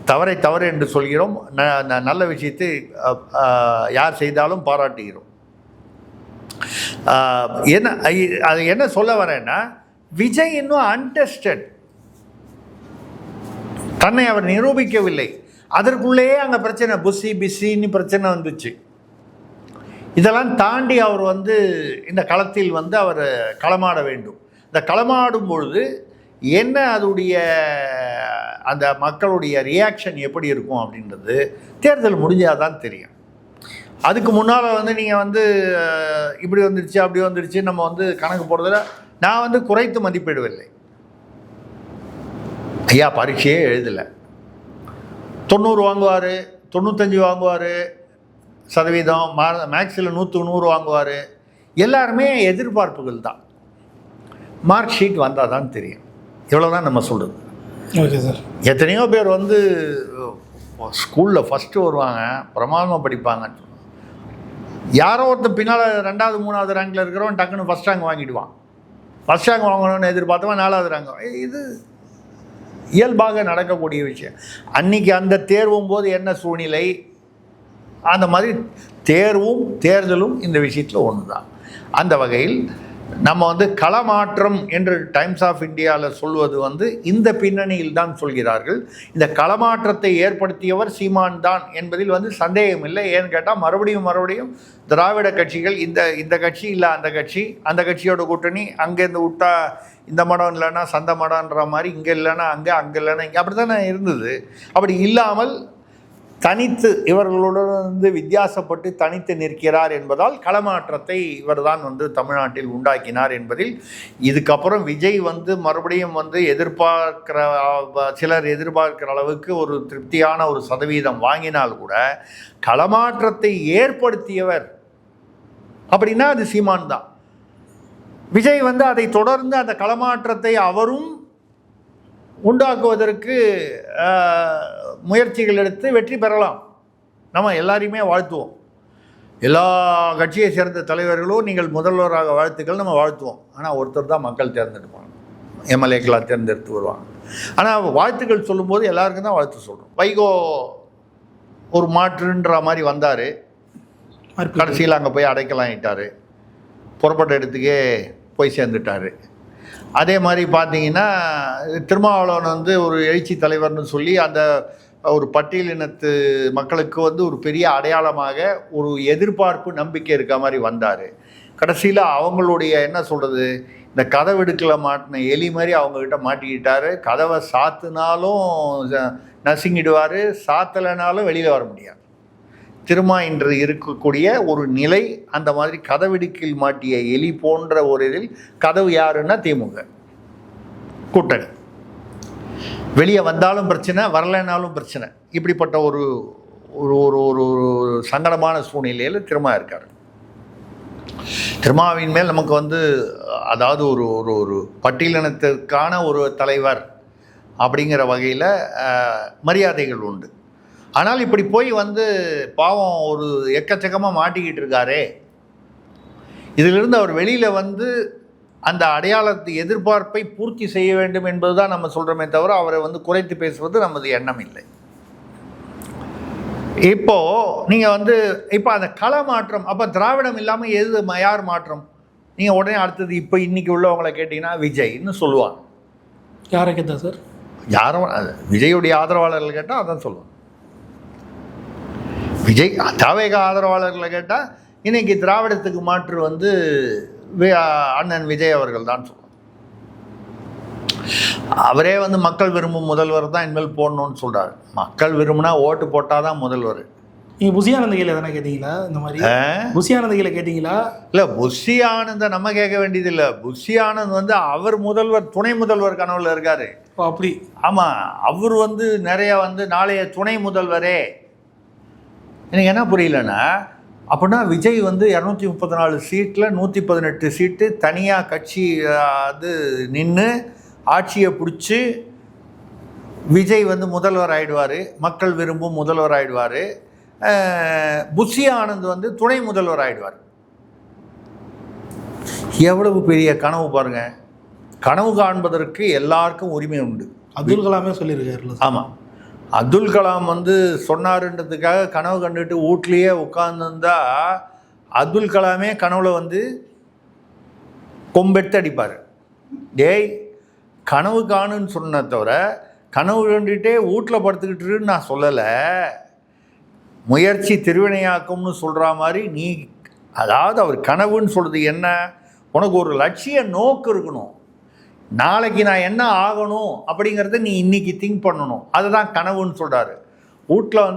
தவறை தவறு என்று சொல்கிறோம், நல்ல விஷயத்தை யார் செய்தாலும் பாராட்டுகிறோம். அது என்ன சொல்ல வரேன்னா, விஜய் இன்னும் அன்டெஸ்டட், தன்னை அவர் நிரூபிக்கவில்லை. அதற்குள்ளேயே அங்கே பிரச்சனை, புசி பிசின்னு பிரச்சனை வந்துச்சு. இதெல்லாம் தாண்டி அவர் வந்து இந்த களத்தில் வந்து அவர் களமாட வேண்டும். இந்த களமாடும் பொழுது என்ன அதோடைய அந்த மக்களுடைய ரியாக்ஷன் எப்படி இருக்கும் அப்படின்றது தேர்தல் முடிஞ்சால் தான் தெரியும். அதுக்கு முன்னால் வந்து நீங்கள் வந்து இப்படி வந்துடுச்சு அப்படி வந்துடுச்சு நம்ம வந்து கணக்கு போடுறதில் நான் வந்து குறைத்து மதிப்பிடவில்லை. ஐயா பரீட்சையே எழுதலை, 90 வாங்குவார், 95 வாங்குவார் சதவீதம், மேக்ஸில் 100 வாங்குவார். எல்லாருமே எதிர்பார்ப்புகள் தான். மார்க் ஷீட் வந்தால் தான் தெரியும். இவ்வளோ தான் நம்ம சொல்கிறது. Okay sir. எத்தனையோ பேர் வந்து ஸ்கூலில் ஃபஸ்ட்டு வருவாங்க, பிரமாதமாக படிப்பாங்கன்னு சொல்லுவாங்க. யாரோ ஒருத்தர் பின்னால் 2வது 3வது ரேங்கில் இருக்கிறவன் டக்குன்னு ஃபஸ்ட் ரேங்க் வாங்கிடுவான். ஃபஸ்ட் ரேங்க் வாங்கணும்னு எதிர்பார்த்தவன் 4வது ரேங்க். இது இயல்பாக நடக்கக்கூடிய விஷயம். அன்றைக்கி அந்த தேர்வும் போது என்ன சூழ்நிலை, அந்த மாதிரி தேர்வும் தேர்தலும் இந்த விஷயத்தில் ஒன்று தான். அந்த வகையில் நம்ம வந்து களமாற்றம் என்று டைம்ஸ் ஆஃப் இந்தியாவில் சொல்வது இந்த பின்னணியில் தான் சொல்கிறார்கள். இந்த களமாற்றத்தை ஏற்படுத்தியவர் சீமான் தான் என்பதில் சந்தேகம் இல்லை. ஏன்னு கேட்டால் மறுபடியும் திராவிட கட்சிகள் இந்த கட்சி இல்லை அந்த கட்சியோட கூட்டணி, அங்கேருந்து விட்டா இந்த மடம் இல்லைன்னா சந்த மடம்ன்ற மாதிரி, இங்கே இல்லைன்னா அங்கே இல்லைன்னா இங்கே, அப்படி தானே இருந்தது. அப்படி இல்லாமல் தனித்து இவர்களுடன் வித்தியாசப்பட்டு தனித்து நிற்கிறார் என்பதால் களமாற்றத்தை இவர்தான் தமிழ்நாட்டில் உண்டாக்கினார் என்பதில் இதுக்கப்புறம் விஜய் மறுபடியும் சிலர் எதிர்பார்க்கிற அளவுக்கு ஒரு திருப்தியான ஒரு சதவீதம் வாங்கினால் கூட களமாற்றத்தை ஏற்படுத்தியவர் அப்படின்னா அது சீமான் தான். விஜய் அதை தொடர்ந்து அந்த களமாற்றத்தை அவரும் உண்டாக்குவதற்கு முயற்சிகள் எடுத்து வெற்றி பெறலாம். நம்ம எல்லாரையுமே வாழ்த்துவோம். எல்லா கட்சியை சேர்ந்த தலைவர்களும் நீங்கள் முதல்வராக வாழ்த்துக்கள் நம்ம வாழ்த்துவோம். ஆனால் ஒருத்தர் தான் மக்கள் தேர்ந்தெடுப்பாங்க, எம்எல்ஏக்களாக தேர்ந்தெடுத்து வருவாங்க. ஆனால் வாழ்த்துக்கள் சொல்லும்போது எல்லாருக்கும் தான் வாழ்த்து சொல்கிறோம். வைகோ ஒரு மாற்றுன்ற மாதிரி வந்தார், கடைசியில் அங்கே போய் அடைக்கலாம் ஆகிட்டார், புறப்பட்ட இடத்துக்கே போய் சேர்ந்துட்டார். அதே மாதிரி பார்த்தீங்கன்னா திருமாவளவன் ஒரு எழுச்சி தலைவர்னு சொல்லி அந்த ஒரு பட்டியலினத்து மக்களுக்கு ஒரு பெரிய அடையாளமாக ஒரு எதிர்பார்ப்பு நம்பிக்கை இருக்க மாதிரி வந்தார். கடைசியில் அவங்களுடைய என்ன சொல்கிறது, இந்த கதவெடுக்கல மாட்டின எலி மாதிரி அவங்கக்கிட்ட மாட்டிக்கிட்டார். கதவை சாத்துனாலும் நசுங்கிடுவார், சாத்தலைனாலும் வெளியில் வர முடியாது. திருமா இன்று இருக்கக்கூடிய ஒரு நிலை அந்த மாதிரி கதவிடுக்கில் மாட்டிய எலி போன்ற ஒரு இதில் கதவு யாருன்னா திமுக கூட்டணி. வெளியே வந்தாலும் பிரச்சனை, வரலைனாலும் பிரச்சனை. இப்படிப்பட்ட ஒரு ஒரு ஒரு ஒரு சங்கடமான சூழ்நிலையில் திருமா இருக்கார். திருமாவின் மேல் நமக்கு அதாவது ஒரு ஒரு ஒரு பட்டியலினத்திற்கான ஒரு தலைவர் அப்படிங்கிற வகையில் மரியாதைகள் உண்டு. ஆனால் இப்படி போய் பாவம் ஒரு எக்கச்சக்கமாக மாட்டிக்கிட்டு இருக்காரே, இதிலிருந்து அவர் வெளியில் அந்த அடையாளத்தை எதிர்பார்ப்பை பூர்த்தி செய்ய வேண்டும் என்பது தான் நம்ம சொல்கிறோமே தவிர அவரை குறைத்து பேசுவது நமது எண்ணம் இல்லை. இப்போது நீங்கள் இப்போ அந்த கள மாற்றம், அப்போ திராவிடம் இல்லாமல் யார் மாற்றம்? நீங்கள் உடனே அடுத்தது இப்போ இன்றைக்கி உள்ளவங்களை கேட்டிங்கன்னா விஜய்ன்னு சொல்லுவாங்க. யாரை கேட்டா சார்? யாரும் விஜயுடைய ஆதரவாளர்கள் கேட்டால் அதான் சொல்லுவாங்க. விஜய் தாவேக ஆதரவாளர்களை கேட்டால் இன்றைக்கி திராவிடத்துக்கு மாற்று அண்ணன் விஜய் அவர்கள் தான் சொல்லுவாங்க. அவரே மக்கள் விரும்பும் முதல்வர் தான் இனிமேல் போடணும்னு சொல்கிறார். மக்கள் விரும்பினா ஓட்டு போட்டால் தான் முதல்வர். நீங்கள் புஷி ஆனந்தகில தானே கேட்டீங்களா? இந்த மாதிரி புஷி ஆனந்தகில கேட்டிங்களா? இல்லை, புஷி ஆனந்தை நம்ம கேட்க வேண்டியதில்லை. புஷி ஆனந்த் அவர் முதல்வர், துணை முதல்வர் கனவுல இருக்கார். அப்படி? ஆமாம், அவர் நிறைய நாளைய துணை முதல்வரே. எனக்கு என்ன புரியலன்னா, அப்படின்னா விஜய் 234 சீட்டில் 118 சீட்டு தனியாக கட்சி நின்று ஆட்சியை பிடிச்சி விஜய் முதல்வர் ஆகிடுவார், மக்கள் விரும்பும் முதல்வர் ஆகிடுவார். புஷி ஆனந்த் துணை முதல்வர் ஆகிடுவார். எவ்வளவு பெரிய கனவு பாருங்கள். கனவு காண்பதற்கு எல்லாருக்கும் உரிமை உண்டு. அப்துல் கலாமே சொல்லியிருக்காரு. ஆமாம், அப்துல் கலாம் சொன்னாருன்றதுக்காக கனவு கண்டுட்டு வீட்லேயே உட்காந்துருந்தா அப்துல் கலாமே கனவுல கொம்பெடுத்து அடிப்பார். டேய், கனவு காணுன்னு சொன்ன தவிர கனவு கண்டுகிட்டே வீட்டில் படுத்துக்கிட்டுன்னு நான் சொல்லலை. முயற்சி திருவினையாக்கும்னு சொல்கிற மாதிரி நீ, அதாவது அவர் கனவுன்னு சொல்கிறது என்ன, உனக்கு ஒரு லட்சிய நோக்கு இருக்கணும். நாளைக்கு நான் என்ன ஆகணும் அப்படிங்கிறத நீ இன்றைக்கி திங்க் பண்ணணும். அதுதான் கனவுன்னு சொல்கிறாரு. வீட்டில்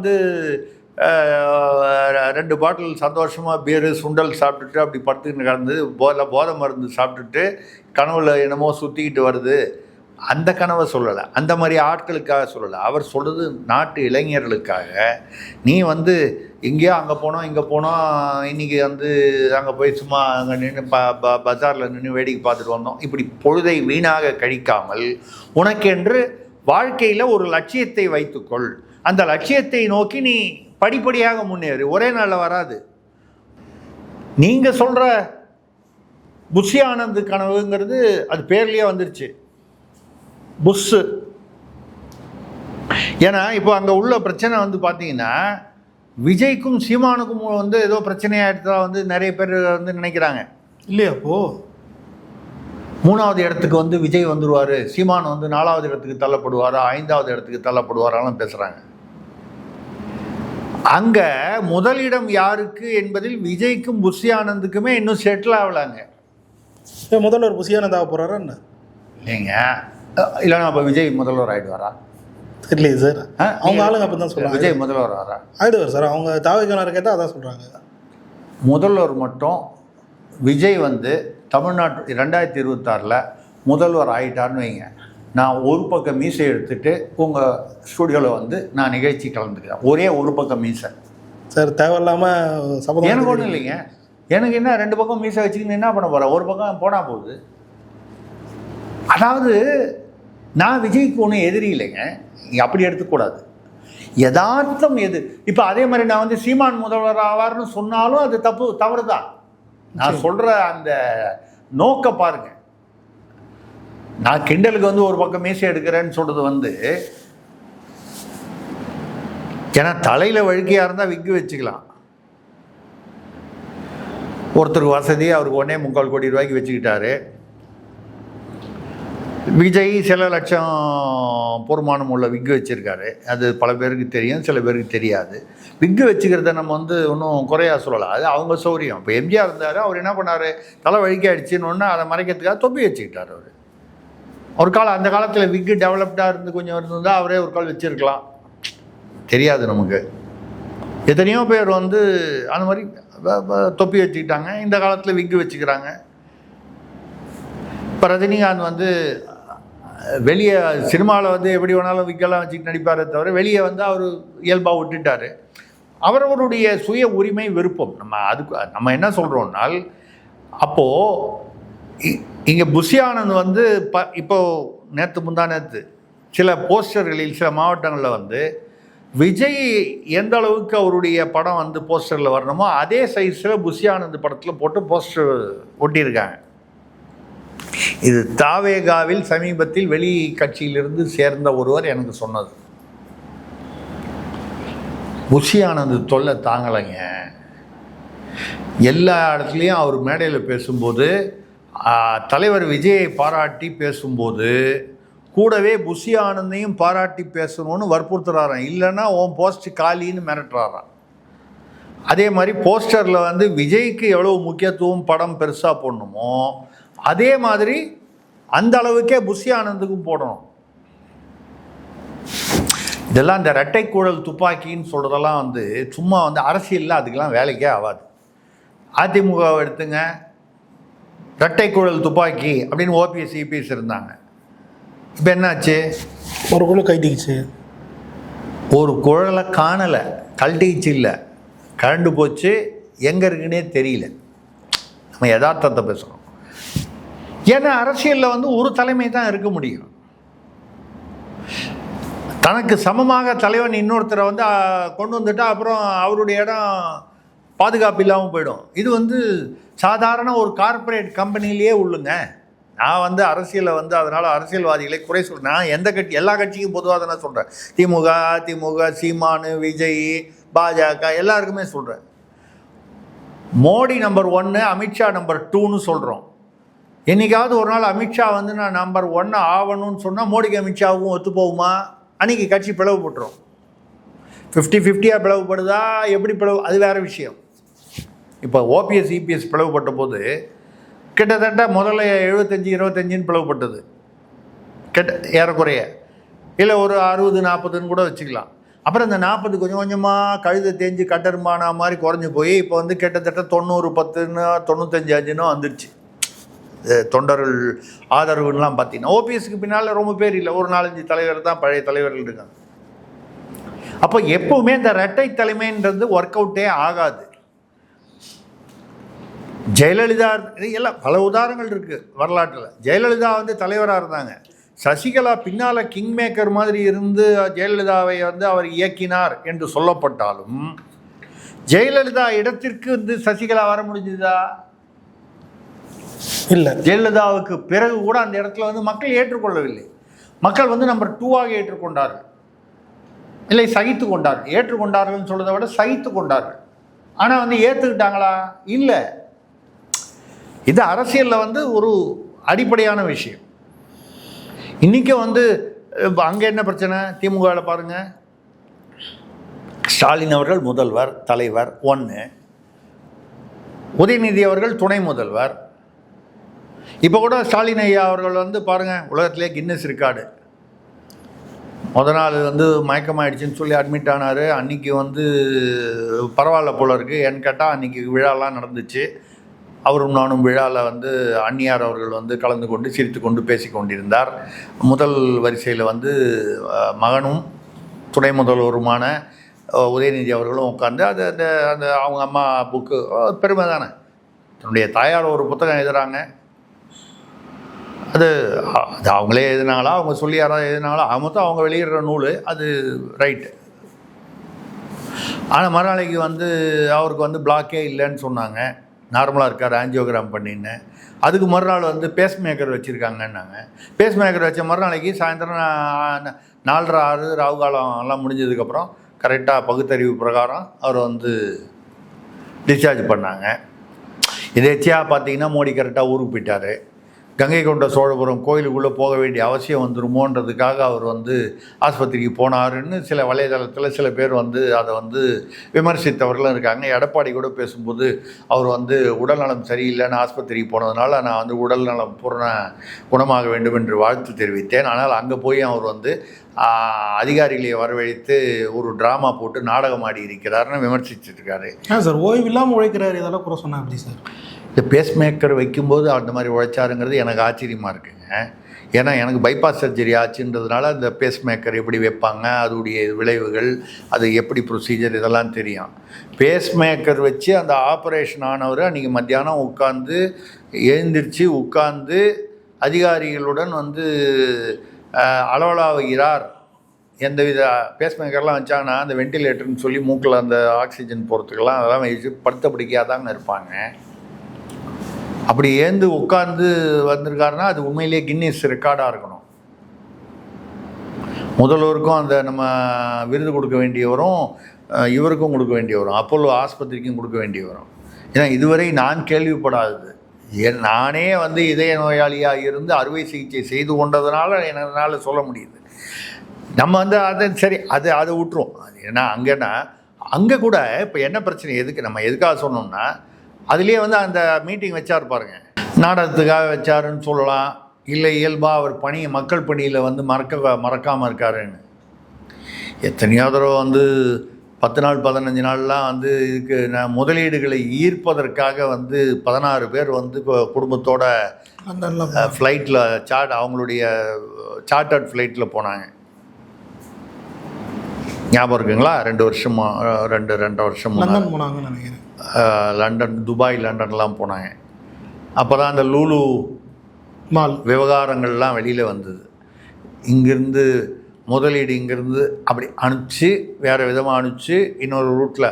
2 பாட்டில் சந்தோஷமாக பீரு சுண்டல் சாப்பிட்டுட்டு அப்படி படுத்துக்கிட்டு கிடந்து போதை மருந்து சாப்பிட்டுட்டு கனவுல என்னமோ சுற்றிக்கிட்டு வருது, அந்த கனவை சொல்லலை. அந்த மாதிரி ஆட்களுக்காக சொல்லலை. அவர் சொல்கிறது நாட்டு இளைஞர்களுக்காக. நீ எங்கேயோ அங்கே போனோம் இங்கே போனோம், இன்றைக்கி அங்கே போய் சும்மா அங்கே நின்று பஜாரில் நின்று வேடிக்கை பார்த்துட்டு வந்தோம், இப்படி பொழுதை வீணாக கழிக்காமல் உனக்கென்று வாழ்க்கையில் ஒரு லட்சியத்தை வைத்துக்கொள். அந்த லட்சியத்தை நோக்கி நீ படிப்படியாக முன்னேறு. ஒரே நாளில் வராது. நீங்கள் சொல்கிற புஷி ஆனந்த் கனவுங்கிறது அது பேர்லேயே வந்துருச்சு, புஷ்ஷு. ஏன்னா இப்போ அங்கே உள்ள பிரச்சனை வந்து பார்த்தீங்கன்னா விஜய்க்கும் சீமானுக்கும் வந்து ஏதோ பிரச்சனையாயிடுதா வந்து நிறைய பேர் வந்து நினைக்கிறாங்க இல்லையா? அப்போ 3வது இடத்துக்கு வந்து விஜய் வந்துடுவார், சீமான் வந்து 4வது இடத்துக்கு தள்ளப்படுவாரா, 5வது இடத்துக்கு தள்ளப்படுவாராலும் பேசுகிறாங்க. அங்கே முதலிடம் யாருக்கு என்பதில் விஜய்க்கும் புஷி ஆனந்துக்குமே இன்னும் செட்டில் ஆகலாங்க. முதல்வர் புஷி ஆனந்த் ஆக போகிறாரா என்ன? இல்லைங்க, இல்லைன்னா அப்போ விஜய் முதல்வர் ஆகிடுவாரா? தெரியலையே சார். அவங்க ஆளுங்க அப்போ தான் சொல்கிறாங்க விஜய் முதல்வர் ஆகிறா ஆகிடுவார் சார். அவங்க தாவேக்கான கேட்டால் அதான் சொல்கிறாங்க. முதல்வர் மட்டும் விஜய் வந்து தமிழ்நாட்டு 2026 முதல்வர் ஆகிட்டார்னு வைங்க, நான் ஒரு பக்கம் மீசை எடுத்துகிட்டு உங்கள் ஸ்டூடியோவில் வந்து நான் நிகழ்ச்சி கலந்துக்கிறேன், ஒரே ஒரு பக்கம் மீசை சார். தேவையில்லாமல் சபதம் எனக்கு ஒன்றும் இல்லைங்க. எனக்கு என்ன 2 பக்கம் மீசை வச்சுக்கின்னு என்ன பண்ண போகிறேன்? ஒரு பக்கம் போனால் போகுது. அதாவது நான் விஜய்க்கு ஒன்றும் எதிரி இல்லைங்க, அப்படி எடுத்துக்கூடாது. யதார்த்தம் எது. இப்போ அதே மாதிரி நான் வந்து சீமான் முதல்வர் ஆவார்னு சொன்னாலும் அது தவறு தான். நான் சொல்கிற அந்த நோக்க பாருங்க. நான் கிண்டலுக்கு வந்து ஒரு பக்கம் மீசை எடுக்கிறேன்னு சொல்கிறது வந்து, ஏன்னா தலையில் வழுக்கையாக இருந்தால் விக்கு வச்சுக்கலாம். ஒருத்தருக்கு வசதி, அவருக்கு 1.25 கோடி ரூபாய்க்கு வச்சுக்கிட்டாரு. விஜய் சில லட்சம் பொறுமானம் உள்ள விக்கு வச்சுருக்காரு, அது பல பேருக்கு தெரியும், சில பேருக்கு தெரியாது. விக்கு வச்சுக்கிறத நம்ம வந்து ஒன்றும் குறையா சொல்லலாம், அது அவங்க சௌரியம். இப்போ எம்ஜிஆர் இருந்தார், அவர் என்ன பண்ணார், தலை வழுக்கி அடிச்சுன்னு அதை மறைக்கிறதுக்காக தொப்பி வச்சுக்கிட்டார். அவர் ஒரு காலம், அந்த காலத்தில் விக்கு டெவலப்டாக இருந்து கொஞ்சம் இருந்தால் அவரே ஒரு கால் வச்சுருக்கலாம், தெரியாது நமக்கு. எத்தனையோ பேர் வந்து அந்த மாதிரி தொப்பி வச்சுக்கிட்டாங்க, இந்த காலத்தில் விக்கு வச்சுக்கிறாங்க. இப்போ ரஜினிகாந்த் வந்து வெளியே சினிமாவில் வந்து எப்படி வேணாலும் விக்கெல்லாம் வச்சுக்கிட்டு நடிப்பாரே தவிர வெளியே வந்து அவர் இயல்பாக விட்டுட்டார். அவரவருடைய சுய உரிமை விருப்பம். நம்ம என்ன சொல்கிறோம்னால், அப்போது இங்கே புஷி ஆனந்த் வந்து இப்போது முந்தா நேற்று சில போஸ்டர்களில் சில மாவட்டங்களில் வந்து விஜய் எந்த அளவுக்கு அவருடைய படம் வந்து போஸ்டரில் வரணுமோ அதே சைஸில் புஷி ஆனந்த் படத்தில் போட்டு போஸ்டர் ஒட்டியிருக்காங்க. இது தாவேகாவில் சமீபத்தில் வெளி கட்சியிலிருந்து சேர்ந்த ஒருவர் எனக்கு சொன்னது. புஷி ஆனந்த் தொல்லை தாங்கலைங்க. எல்லா இடத்துலையும் அவர் மேடையில் பேசும்போது, தலைவர் விஜயை பாராட்டி பேசும்போது கூடவே புஷி ஆனந்தையும் பாராட்டி பேசணும்னு வற்புறுத்துறாராம், இல்லைன்னா உன் போஸ்ட் காலின்னு மிரட்டுறாராம். அதே மாதிரி போஸ்டரில் வந்து விஜய்க்கு எவ்வளோ முக்கியத்துவம் படம் பெருசாக போடணுமோ அதே மாதிரி அந்த அளவுக்கே புஷி ஆனந்துக்கும் போடணும். இதெல்லாம் இந்த இரட்டை குழல் துப்பாக்கின்னு சொல்கிறதெல்லாம் வந்து சும்மா வந்து அரசியலில் அதுக்கெல்லாம் வேலைக்கே ஆகாது. அதிமுக எடுத்துங்க, இரட்டை குழல் துப்பாக்கி அப்படின்னு ஓபிஎஸ் இபிஎஸ் இருந்தாங்க. இப்போ என்னாச்சு? ஒரு குழல் கைட்டிச்சு, ஒரு குழலை காணலை, கழட்டிச்சு இல்லை, கரண்டு போச்சு, எங்கே இருக்குன்னே தெரியல. நம்ம யதார்த்தத்தை பேசுகிறோம். ஏன்னா அரசியலில் வந்து ஒரு தலைமை தான் இருக்க முடியும். தனக்கு சமமாக தலைவன் இன்னொருத்தரை வந்து கொண்டு வந்துட்டா அப்புறம் அவருடைய இடம் பாதுகாப்பு இல்லாமல் போயிடும். இது வந்து சாதாரண ஒரு கார்ப்பரேட் கம்பெனிலேயே உள்ளுங்க. நான் வந்து அரசியலில் வந்து அதனால் அரசியல்வாதிகளை குறை சொல்கிறேன். நான் எந்த கட்சி, எல்லா கட்சிக்கும் பொதுவாக தானே சொல்கிறேன். திமுக, அதிமுக, சீமானு, விஜய், பாஜக எல்லாருக்குமே சொல்கிறேன். மோடி நம்பர் 1, அமித்ஷா நம்பர் 2ன்னு சொல்கிறோம். என்றைக்காவது ஒரு நாள் அமித்ஷா வந்து நான் நம்பர் 1 ஆகணும்னு சொன்னால் மோடிக்கு அமித்ஷாவுக்கும் ஒத்து போகுமா? அன்றைக்கி கட்சி பிளவுபட்டுரும். 50-50 பிளவுபடுதா, எப்படி பிளவு, அது வேறு விஷயம். இப்போ ஓபிஎஸ் இபிஎஸ் பிளவுபட்ட போது கிட்டத்தட்ட முதல்ல 75-25ன்னு பிளவுபட்டது, ஏறக்குறைய. இல்லை ஒரு 60-40ன்னு கூட வச்சுக்கலாம். அப்புறம் இந்த 40 கொஞ்சம் கொஞ்சமாக கழுதை தேஞ்சு கட்டருமானா மாதிரி குறைஞ்சி போய் இப்போ வந்து கிட்டத்தட்ட 90-10ன்னு 95-5ன்னு வந்துருச்சு. தொண்டர்கள் ஆதரவுலாம் பார்த்தீங்கன்னா ஓபிஎஸ்க்கு பின்னால் ரொம்ப பேர் இல்லை, ஒரு 4-5 தலைவர் தான் பழைய தலைவர்கள் இருக்காங்க. அப்போ எப்பவுமே இந்த இரட்டை தலைமைன்றது ஒர்க் அவுட்டே ஆகாது. ஜெயலலிதா எல்லாம் பல உதாரணங்கள் இருக்குது வரலாற்றில். ஜெயலலிதா வந்து தலைவராக இருந்தாங்க. சசிகலா பின்னால் கிங் மேக்கர் மாதிரி இருந்து ஜெயலலிதாவை வந்து அவர் இயக்கினார் என்று சொல்லப்பட்டாலும் ஜெயலலிதா இடத்திற்கு வந்து சசிகலா வர முடிஞ்சுதா? இல்லை. ஜெயலலிதாவுக்கு பிறகு கூட அந்த இடத்துல வந்து மக்கள் ஏற்றுக்கொள்ளவில்லை. மக்கள் வந்து நம்பர் 2ஆக ஏற்றுக்கொண்டார்கள், இல்லை சகித்து கொண்டார்கள். ஏற்றுக்கொண்டார்கள்னு சொல்றதை விட சகித்து கொண்டார்கள். ஆனால் வந்து ஏற்றுக்கிட்டாங்களா? இல்லை. இது அரசியலில் வந்து ஒரு அடிப்படையான விஷயம். இன்றைக்கும் வந்து அங்கே என்ன பிரச்சனை? திமுகவில் பாருங்கள், ஸ்டாலின் அவர்கள் முதல்வர் தலைவர் 1, உதயநிதி அவர்கள் துணை முதல்வர். இப்போ கூட ஸ்டாலின் ஐயா அவர்கள் வந்து பாருங்கள், உலகத்திலே கின்னஸ் ரெக்கார்டு. நாள் வந்து மயக்கமாயிடுச்சுன்னு சொல்லி அட்மிட் ஆனார். அன்றைக்கி வந்து பரவாயில்ல போல இருக்குது. ஏன்னு கேட்டால் அன்றைக்கி விழாலாம் நடந்துச்சு. அவரும் நானும் விழாவில் வந்து அந்நியார் அவர்கள் வந்து கலந்து கொண்டு சிரித்து கொண்டு பேசி கொண்டிருந்தார். முதல் வரிசையில் வந்து மகனும் துணை முதல்வருமான உதயநிதி அவர்களும் உட்காந்து அது அந்த அந்த அவங்க அம்மா புக்கு பெருமை தானே. தன்னுடைய தாயார் ஒரு புத்தகம் எழுதுகிறாங்க. அது அது அவங்களே எழுதினாங்களா, அவங்க சொல்லி யாராவது எழுதினாங்களா, மொத்தம் அவங்க வெளியிடுற நூல் அது ரைட்டு. ஆனால் மறுநாளைக்கு வந்து அவருக்கு வந்து பிளாக்கே இல்லைன்னு சொன்னாங்க. நார்மலாக இருக்கார், ஆஞ்சியோகிராம் பண்ணின்னு. அதுக்கு மறுநாள் வந்து பேஸ் மேக்கர் வச்சுருக்காங்கன்னாங்க. பேஸ் மேக்கர் வச்ச மறுநாளைக்கு சாயந்தரம் 4:30 6 ராகு காலம் எல்லாம் முடிஞ்சதுக்கப்புறம் கரெக்டாக பகுத்தறிவு பிரகாரம் அவர் வந்து டிஸ்சார்ஜ் பண்ணாங்க. எதேச்சியாக பார்த்தீங்கன்னா மோடி கரெக்டாக ஊருக்கு போயிட்டார். கங்கை கொண்ட சோழபுரம் கோயிலுக்குள்ளே போக வேண்டிய அவசியம் வந்துருமோன்றதுக்காக அவர் வந்து ஆஸ்பத்திரிக்கு போனாருன்னு சில வலைதளத்தில் சில பேர் வந்து அதை வந்து விமர்சித்தவர்களும் இருக்காங்க. எடப்பாடி கூட பேசும்போது அவர் வந்து உடல்நலம் சரியில்லைன்னு ஆஸ்பத்திரிக்கு போனதுனால நான் வந்து உடல்நலம் பூர்ண குணமாக வேண்டும் என்று வாழ்த்து தெரிவித்தேன். ஆனால் அங்கே போய் அவர் வந்து அதிகாரிகளை வரவழைத்து ஒரு ட்ராமா போட்டு நாடகம் ஆடி இருக்கிறாருன்னு விமர்சிச்சிருக்காரு. சார் ஓய்வு இல்லாமல் உழைக்கிறாரு, இதெல்லாம் கூட சொன்னா அப்படி சார்? இந்த பேஸ் மேக்கர் வைக்கும்போது அந்த மாதிரி உழைச்சாருங்கிறது எனக்கு ஆச்சரியமாக இருக்குங்க. ஏன்னா எனக்கு பைபாஸ் சர்ஜரி ஆச்சுன்றதுனால இந்த பேஸ் மேக்கர் எப்படி வைப்பாங்க, அதோடைய விளைவுகள், அது எப்படி ப்ரொசீஜர், இதெல்லாம் தெரியும். பேஸ் மேக்கர் வச்சு அந்த ஆப்ரேஷன் ஆனவர் அன்றைக்கி மத்தியானம் உட்காந்து எழுந்திரிச்சு உட்காந்து அதிகாரிகளுடன் வந்து அளவலாவுகிறார். எந்தவித பேஸ் மேக்கர்லாம் வச்சாங்கன்னா அந்த வெண்டிலேட்டர்னு சொல்லி மூக்கில் அந்த ஆக்சிஜன் போகிறதுக்கெல்லாம் அதெல்லாம் வச்சு படுத்த பிடிக்காத தாங்க இருப்பாங்க. அப்படி ஏந்து உட்கார்ந்து வந்திருக்காருன்னா அது உண்மையிலேயே கின்னஸ் ரெக்கார்டாக இருக்கணும். முதல்வருக்கும் அந்த நம்ம விருது கொடுக்க வேண்டிய வரும், இவருக்கும் கொடுக்க வேண்டிய வரும், அப்போலோ ஆஸ்பத்திரிக்கும் கொடுக்க வேண்டிய வரும். ஏன்னா இதுவரை நான் கேள்விப்படாதது. நானே வந்து இதய நோயாளியாக இருந்து அறுவை சிகிச்சை செய்து கொண்டதுனால என்னால் சொல்ல முடியுது. நம்ம வந்து அதை சரி அதை விட்டுரும். அது ஏன்னா அங்கே கூட இப்போ என்ன பிரச்சனை, எதுக்காக சொன்னோம்னா அதுலேயே வந்து அந்த மீட்டிங் வச்சார் பாருங்க, நாடகத்துக்காக வச்சாருன்னு சொல்லலாம், இல்லை இயல்பாக அவர் மக்கள் பணியில் வந்து மறக்காமல் இருக்காருன்னு. எத்தனையோ தடவை வந்து 10 நாள் 15 நாள்லாம் வந்து இதுக்கு முதலீடுகளை ஈர்ப்பதற்காக வந்து 16 பேர் வந்து குடும்பத்தோட ஃப்ளைட்டில் அவங்களுடைய சார்ட்டர்ட் ஃப்ளைட்டில் போனாங்க. ஞாபகம் இருக்குங்களா? 2 வருஷமா 2.5 வருஷம் போனாங்கன்னு நினைக்கிறேன். லண்டன், துபாய், லண்டன்லாம் போனாங்க. அப்போ தான் அந்த லூலு மால் விவகாரங்கள்லாம் வெளியில் வந்தது. இங்கேருந்து முதலீடு இங்கேருந்து அப்படி அனுப்பிச்சு வேறு விதமாக அனுப்பிச்சு இன்னொரு ரூட்டில்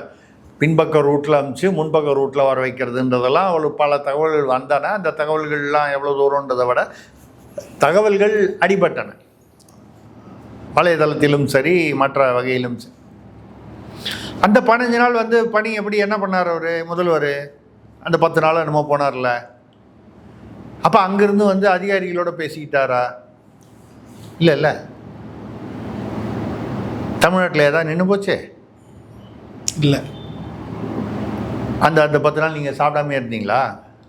பின்பக்க ரூட்டில் அனுப்பிச்சு முன்பக்க ரூட்டில் வர வைக்கிறதுன்றதெல்லாம் அவளுக்கு பல தகவல்கள் வந்தன. அந்த தகவல்கள்லாம் எவ்வளோ தூரன்றதை விட தகவல்கள் அடிபட்டன, வலைதளத்திலும் சரி மற்ற வகையிலும் சரி. அந்த 15 நாள் வந்து பணி எப்படி என்ன பண்ணார் அவர் முதல்வர்? அந்த 10 நாள் என்னமோ போனார்ல. அப்போ அங்கேருந்து வந்து அதிகாரிகளோட பேசிக்கிட்டாரா? இல்லை தமிழ்நாட்டில் ஏதாவது நின்று போச்சே? இல்லை. அந்த 10 நாள் நீங்கள் சாப்பிடாமே இருந்தீங்களா?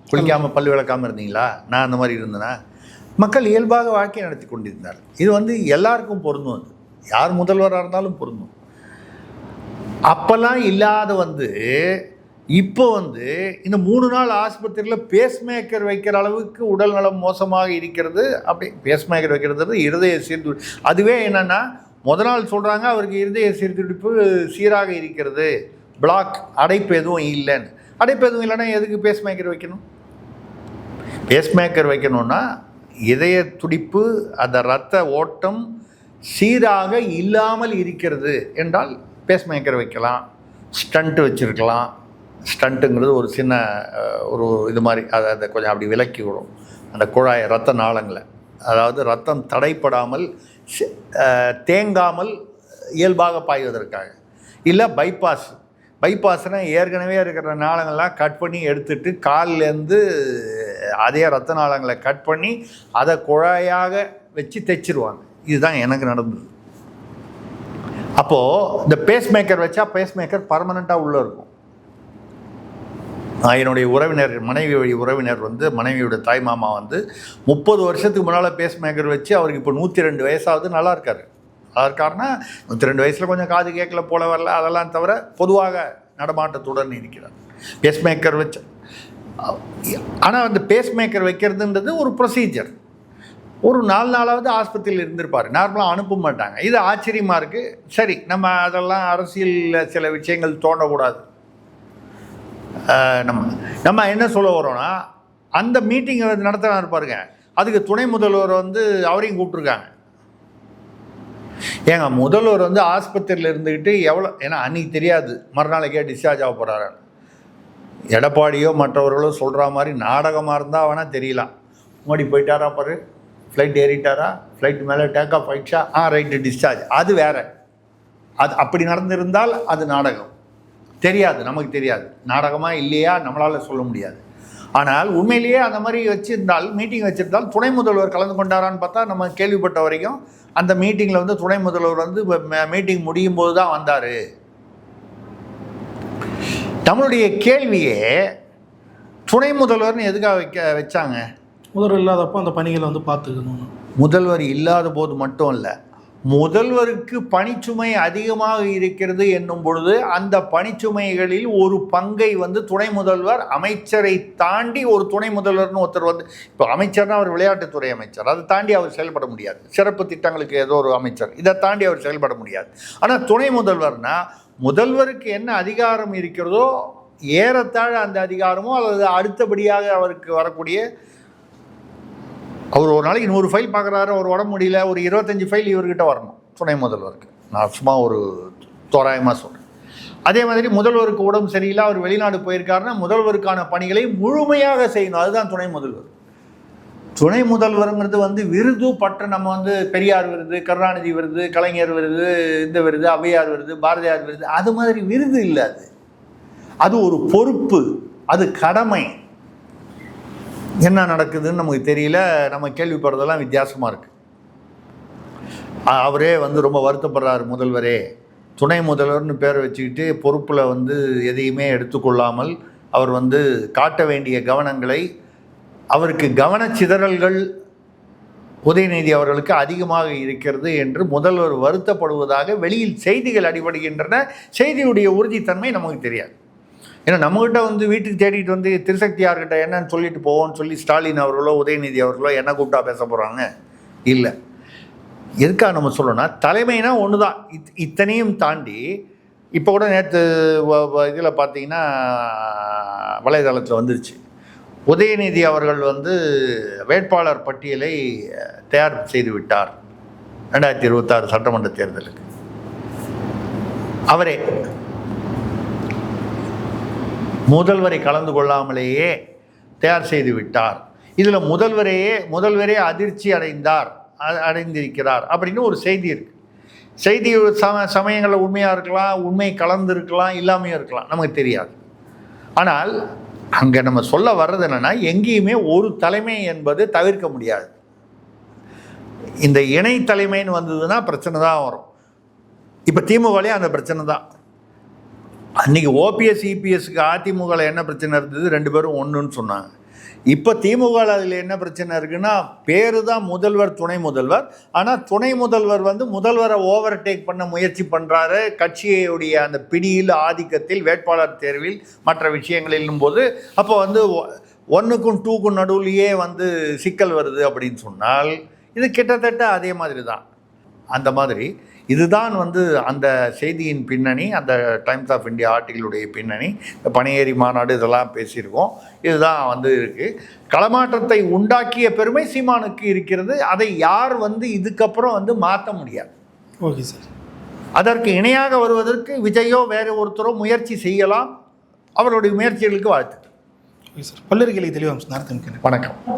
குளிக்காமல் பல் விளக்காமல் இருந்தீங்களா? நான் அந்த மாதிரி இருந்தேன்னா மக்கள் இயல்பாக வாழ்க்கை நடத்தி கொண்டிருந்தார். இது வந்து எல்லாருக்கும் பொருந்தும். அது யார் முதல்வராக இருந்தாலும் பொருந்தும். அப்போல்லாம் இல்லாத வந்து இப்போ வந்து இந்த 3 நாள் ஆஸ்பத்திரியில் பேஸ் மேக்கர் வைக்கிற அளவுக்கு உடல் நலம் மோசமாக இருக்கிறது. அப்படி பேஸ் மேக்கர் வைக்கிறது இருதய சீர்துடிப்பு. அதுவே என்னென்னா முதல் நாள் சொல்கிறாங்க அவருக்கு இருதய சீர்துடிப்பு சீராக இருக்கிறது, பிளாக் அடைப்பு எதுவும் இல்லைன்னு. அடைப்பு எதுவும் இல்லைன்னா எதுக்கு பேஸ் மேக்கர் வைக்கணும்? பேஸ் மேக்கர் வைக்கணும்னா இதய துடிப்பு, அந்த இரத்த ஓட்டம் சீராக இல்லாமல் இருக்கிறது என்றால் பேஸ் மேக்கர் வைக்கலாம். ஸ்டண்ட்டு வச்சுருக்கலாம். ஸ்டண்ட்டுங்கிறது ஒரு சின்ன ஒரு இது மாதிரி அதை கொஞ்சம் அப்படி விலக்கி விடும் அந்த குழாயை, ரத்த நாளங்களை. அதாவது ரத்தம் தடைப்படாமல் தேங்காமல் இயல்பாக பாய்வதற்காக. இல்லை பைபாஸ்னால் ஏற்கனவே இருக்கிற நாளங்கள்லாம் கட் பண்ணி எடுத்துட்டு கால்லேருந்து அதே ரத்த நாளங்களை கட் பண்ணி அதை குழாயாக வச்சு தைச்சிருவாங்க. இதுதான் எனக்கு நடந்தது. அப்போது இந்த பேஸ் மேக்கர் வச்சா பேஸ் மேக்கர் பர்மனெண்ட்டாக உள்ளே இருக்கும். என்னுடைய உறவினர், மனைவி வழி உறவினர் வந்து மனைவியோட தாய் மாமா வந்து 30 வருஷத்துக்கு முன்னால் பேஸ் மேக்கர் வச்சு அவருக்கு இப்போ 102 வயசாவது. நல்லா இருக்கார். நல்லா இருக்காருன்னா 102 வயசில் கொஞ்சம் காது கேட்கல போல வரல, அதெல்லாம் தவிர பொதுவாக நடமாட்டத்துடன் இருக்கிறார். பேஸ் மேக்கர் வச்சு. ஆனால் அந்த பேஸ் மேக்கர் வைக்கிறதுன்றது ஒரு ப்ரொசீஜர். ஒரு 4 நாளாவது ஆஸ்பத்திரியில் இருந்திருப்பார். நார்மலாக அனுப்ப மாட்டாங்க. இது ஆச்சரியமாக இருக்குது. சரி, நம்ம அதெல்லாம் அரசியலில் சில விஷயங்கள் தோண்டக்கூடாது. நம்ம என்ன சொல்ல வரோன்னா, அந்த மீட்டிங்கை நடத்தினா இருப்பாருங்க, அதுக்கு துணை முதல்வர் வந்து அவரையும் கூப்பிட்ருக்காங்க. ஏங்க, முதல்வர் வந்து ஆஸ்பத்திரியில் இருந்துக்கிட்டு எவ்வளோ, ஏன்னா அன்றைக்கி தெரியாது மறுநாளைக்கே டிஸ்சார்ஜ் ஆக போகிறாரு. எடப்பாடியோ மற்றவர்களோ சொல்கிற மாதிரி நாடகமாக இருந்தால் வேணால் தெரியலாம். மோடி போயிட்டாரா பாரு, ஃப்ளைட் ஏறிட்டாரா, ஃப்ளைட் மேலே டேக் ஆஃப் ஆயிடுச்சா, ரைட்டு டிஸ்சார்ஜ், அது வேறு. அது அப்படி நடந்திருந்தால் அது நாடகம். தெரியாது, நமக்கு தெரியாது நாடகமாக இல்லையா, நம்மளால் சொல்ல முடியாது. ஆனால் உண்மையிலேயே அந்த மாதிரி வச்சுருந்தால், மீட்டிங் வச்சுருந்தால் துணை முதல்வர் கலந்து கொண்டாரான்னு பார்த்தா நம்ம கேள்விப்பட்ட வரைக்கும் அந்த மீட்டிங்கில் வந்து துணை முதல்வர் வந்து மீட்டிங் முடியும் போது தான் வந்தார். நம்மளுடைய கேள்வியே துணை முதல்வர்னு எதுக்காக வச்சாங்க? முதல்வர் இல்லாதப்போ அந்த பணிகளை வந்து பார்த்துக்கணும். முதல்வர் இல்லாத போது மட்டும் இல்லை, முதல்வருக்கு பணிச்சுமை அதிகமாக இருக்கிறது என்னும் பொழுது அந்த பணிச்சுமைகளில் ஒரு பங்கை வந்து துணை முதல்வர், அமைச்சரை தாண்டி ஒரு துணை முதல்வர்னு ஒருத்தர் வந்து, இப்போ அமைச்சர்னா அவர் விளையாட்டுத்துறை அமைச்சர், அதை தாண்டி அவர் செயல்பட முடியாது. சிறப்பு திட்டங்களுக்கு ஏதோ ஒரு அமைச்சர், இதை தாண்டி அவர் செயல்பட முடியாது. ஆனால் துணை முதல்வர்னா முதல்வருக்கு என்ன அதிகாரம் இருக்கிறதோ ஏறத்தாழ அந்த அதிகாரமோ அல்லது அடுத்தபடியாக அவருக்கு வரக்கூடிய, அவர் ஒரு நாளைக்கு 100 ஃபைல் பார்க்குறாரு, அவர் உடம்பு முடியல, ஒரு 25 ஃபைல் இவர்கிட்ட வரணும் துணை முதல்வருக்கு. நான் சும்மா ஒரு தோராயமாக சொல்கிறேன். அதே மாதிரி முதல்வருக்கு உடம்பு சரியில்லை, அவர் வெளிநாடு போயிருக்காருன்னா முதல்வருக்கான பணிகளை முழுமையாக செய்யணும். அதுதான் துணை முதல்வர். துணை முதல்வருங்கிறது வந்து விருது பட்ட, நம்ம வந்து பெரியார் விருது, கருணாநிதி விருது, கலைஞர் விருது, இந்த விருது, ஔவையார் விருது, பாரதியார் விருது, அது மாதிரி விருது இல்லை. அது ஒரு பொறுப்பு, அது கடமை. என்ன நடக்குதுன்னு நமக்கு தெரியல. நம்ம கேள்விப்படுறதெல்லாம் வித்தியாசமாக இருக்குது. அவரே வந்து ரொம்ப வருத்தப்படுறார். முதல்வரே, துணை முதல்வர்னு பேரை வச்சுக்கிட்டு பொறுப்பில் வந்து எதையுமே எடுத்துக்கொள்ளாமல் அவர் வந்து காட்ட வேண்டிய கவனங்களை, அவருக்கு கவனச்சிதறல்கள் உதயநிதி அவர்களுக்கு அதிகமாக இருக்கிறது என்று முதல்வர் வருத்தப்படுவதாக வெளியில் செய்திகள் அடிபடுகின்றன. செய்தியுடைய உறுதித்தன்மை நமக்கு தெரியாது. ஏன்னா நம்மகிட்ட வந்து வீட்டுக்கு தேடிட்டு வந்து திருசக்தியார்கிட்ட என்னன்னு சொல்லிட்டு போவோம்னு சொல்லி ஸ்டாலின் அவர்களோ உதயநிதி அவர்களோ என்ன கூப்பிட்டா பேச போகிறாங்க? இல்லை. எதுக்காக நம்ம சொல்லணும்னா, தலைமைனா ஒன்று தான். இத்தனையும் தாண்டி இப்போ கூட நேற்று இதில் பார்த்தீங்கன்னா வலைதளத்தில் வந்துருச்சு, உதயநிதி அவர்கள் வந்து வேட்பாளர் பட்டியலை தயார் செய்து விட்டார் 2026 சட்டமன்ற தேர்தலுக்கு. அவரே முதல்வரை கலந்து கொள்ளாமலேயே தயார் செய்து விட்டார். இதில் முதல்வரே அதிர்ச்சி அடைந்திருக்கிறார் அப்படின்னு ஒரு செய்தி இருக்குது. செய்தி சமயங்களில் உண்மையாக இருக்கலாம், உண்மை கலந்து இருக்கலாம், இல்லாமையும் இருக்கலாம், நமக்கு தெரியாது. ஆனால் அங்கே நம்ம சொல்ல வர்றது என்னென்னா, எங்கேயுமே ஒரு தலைமை என்பது தவிர்க்க முடியாது. இந்த இணை தலைமைன்னு வந்ததுன்னா பிரச்சனை தான் வரும். இப்போ திமுகலே அந்த பிரச்சனை தான். அன்றைக்கி ஓபிஎஸ் இபிஎஸ்க்கு அதிமுகவில் என்ன பிரச்சனை இருந்தது, 2 பேரும் ஒன்றுன்னு சொன்னாங்க. இப்போ திமுக அதில் என்ன பிரச்சனை இருக்குன்னா, பேரு தான் முதல்வர் துணை முதல்வர், ஆனால் துணை முதல்வர் வந்து முதல்வரை ஓவர்டேக் பண்ண முயற்சி பண்ணுறாரு. கட்சியுடைய அந்த பிடியில், ஆதிக்கத்தில், வேட்பாளர் தேர்வில், மற்ற விஷயங்களிலும் போது அப்போ வந்து 1க்கும் 2க்கும் நடுவுலையே வந்து சிக்கல் வருது அப்படின்னு சொன்னால், இது கிட்டத்தட்ட அதே மாதிரி தான். அந்த மாதிரி இதுதான் வந்து அந்த செய்தியின் பின்னணி, அந்த டைம்ஸ் ஆஃப் இந்தியா ஆர்டிகளுடைய பின்னணி. இந்த பனையேறி மாநாடு இதெல்லாம் பேசியிருக்கோம். இதுதான் வந்து இருக்குது. களமாற்றத்தை உண்டாக்கிய பெருமை சீமானுக்கு இருக்கிறது. அதை யார் வந்து இதுக்கப்புறம் வந்து மாற்ற முடியாது. Okay sir. அதற்கு இணையாக வருவதற்கு விஜயோ வேறு ஒருத்தரோ முயற்சி செய்யலாம். அவருடைய முயற்சிகளுக்கு வாழ்த்து. பல்லறிகளை தெளிவாக வணக்கம்.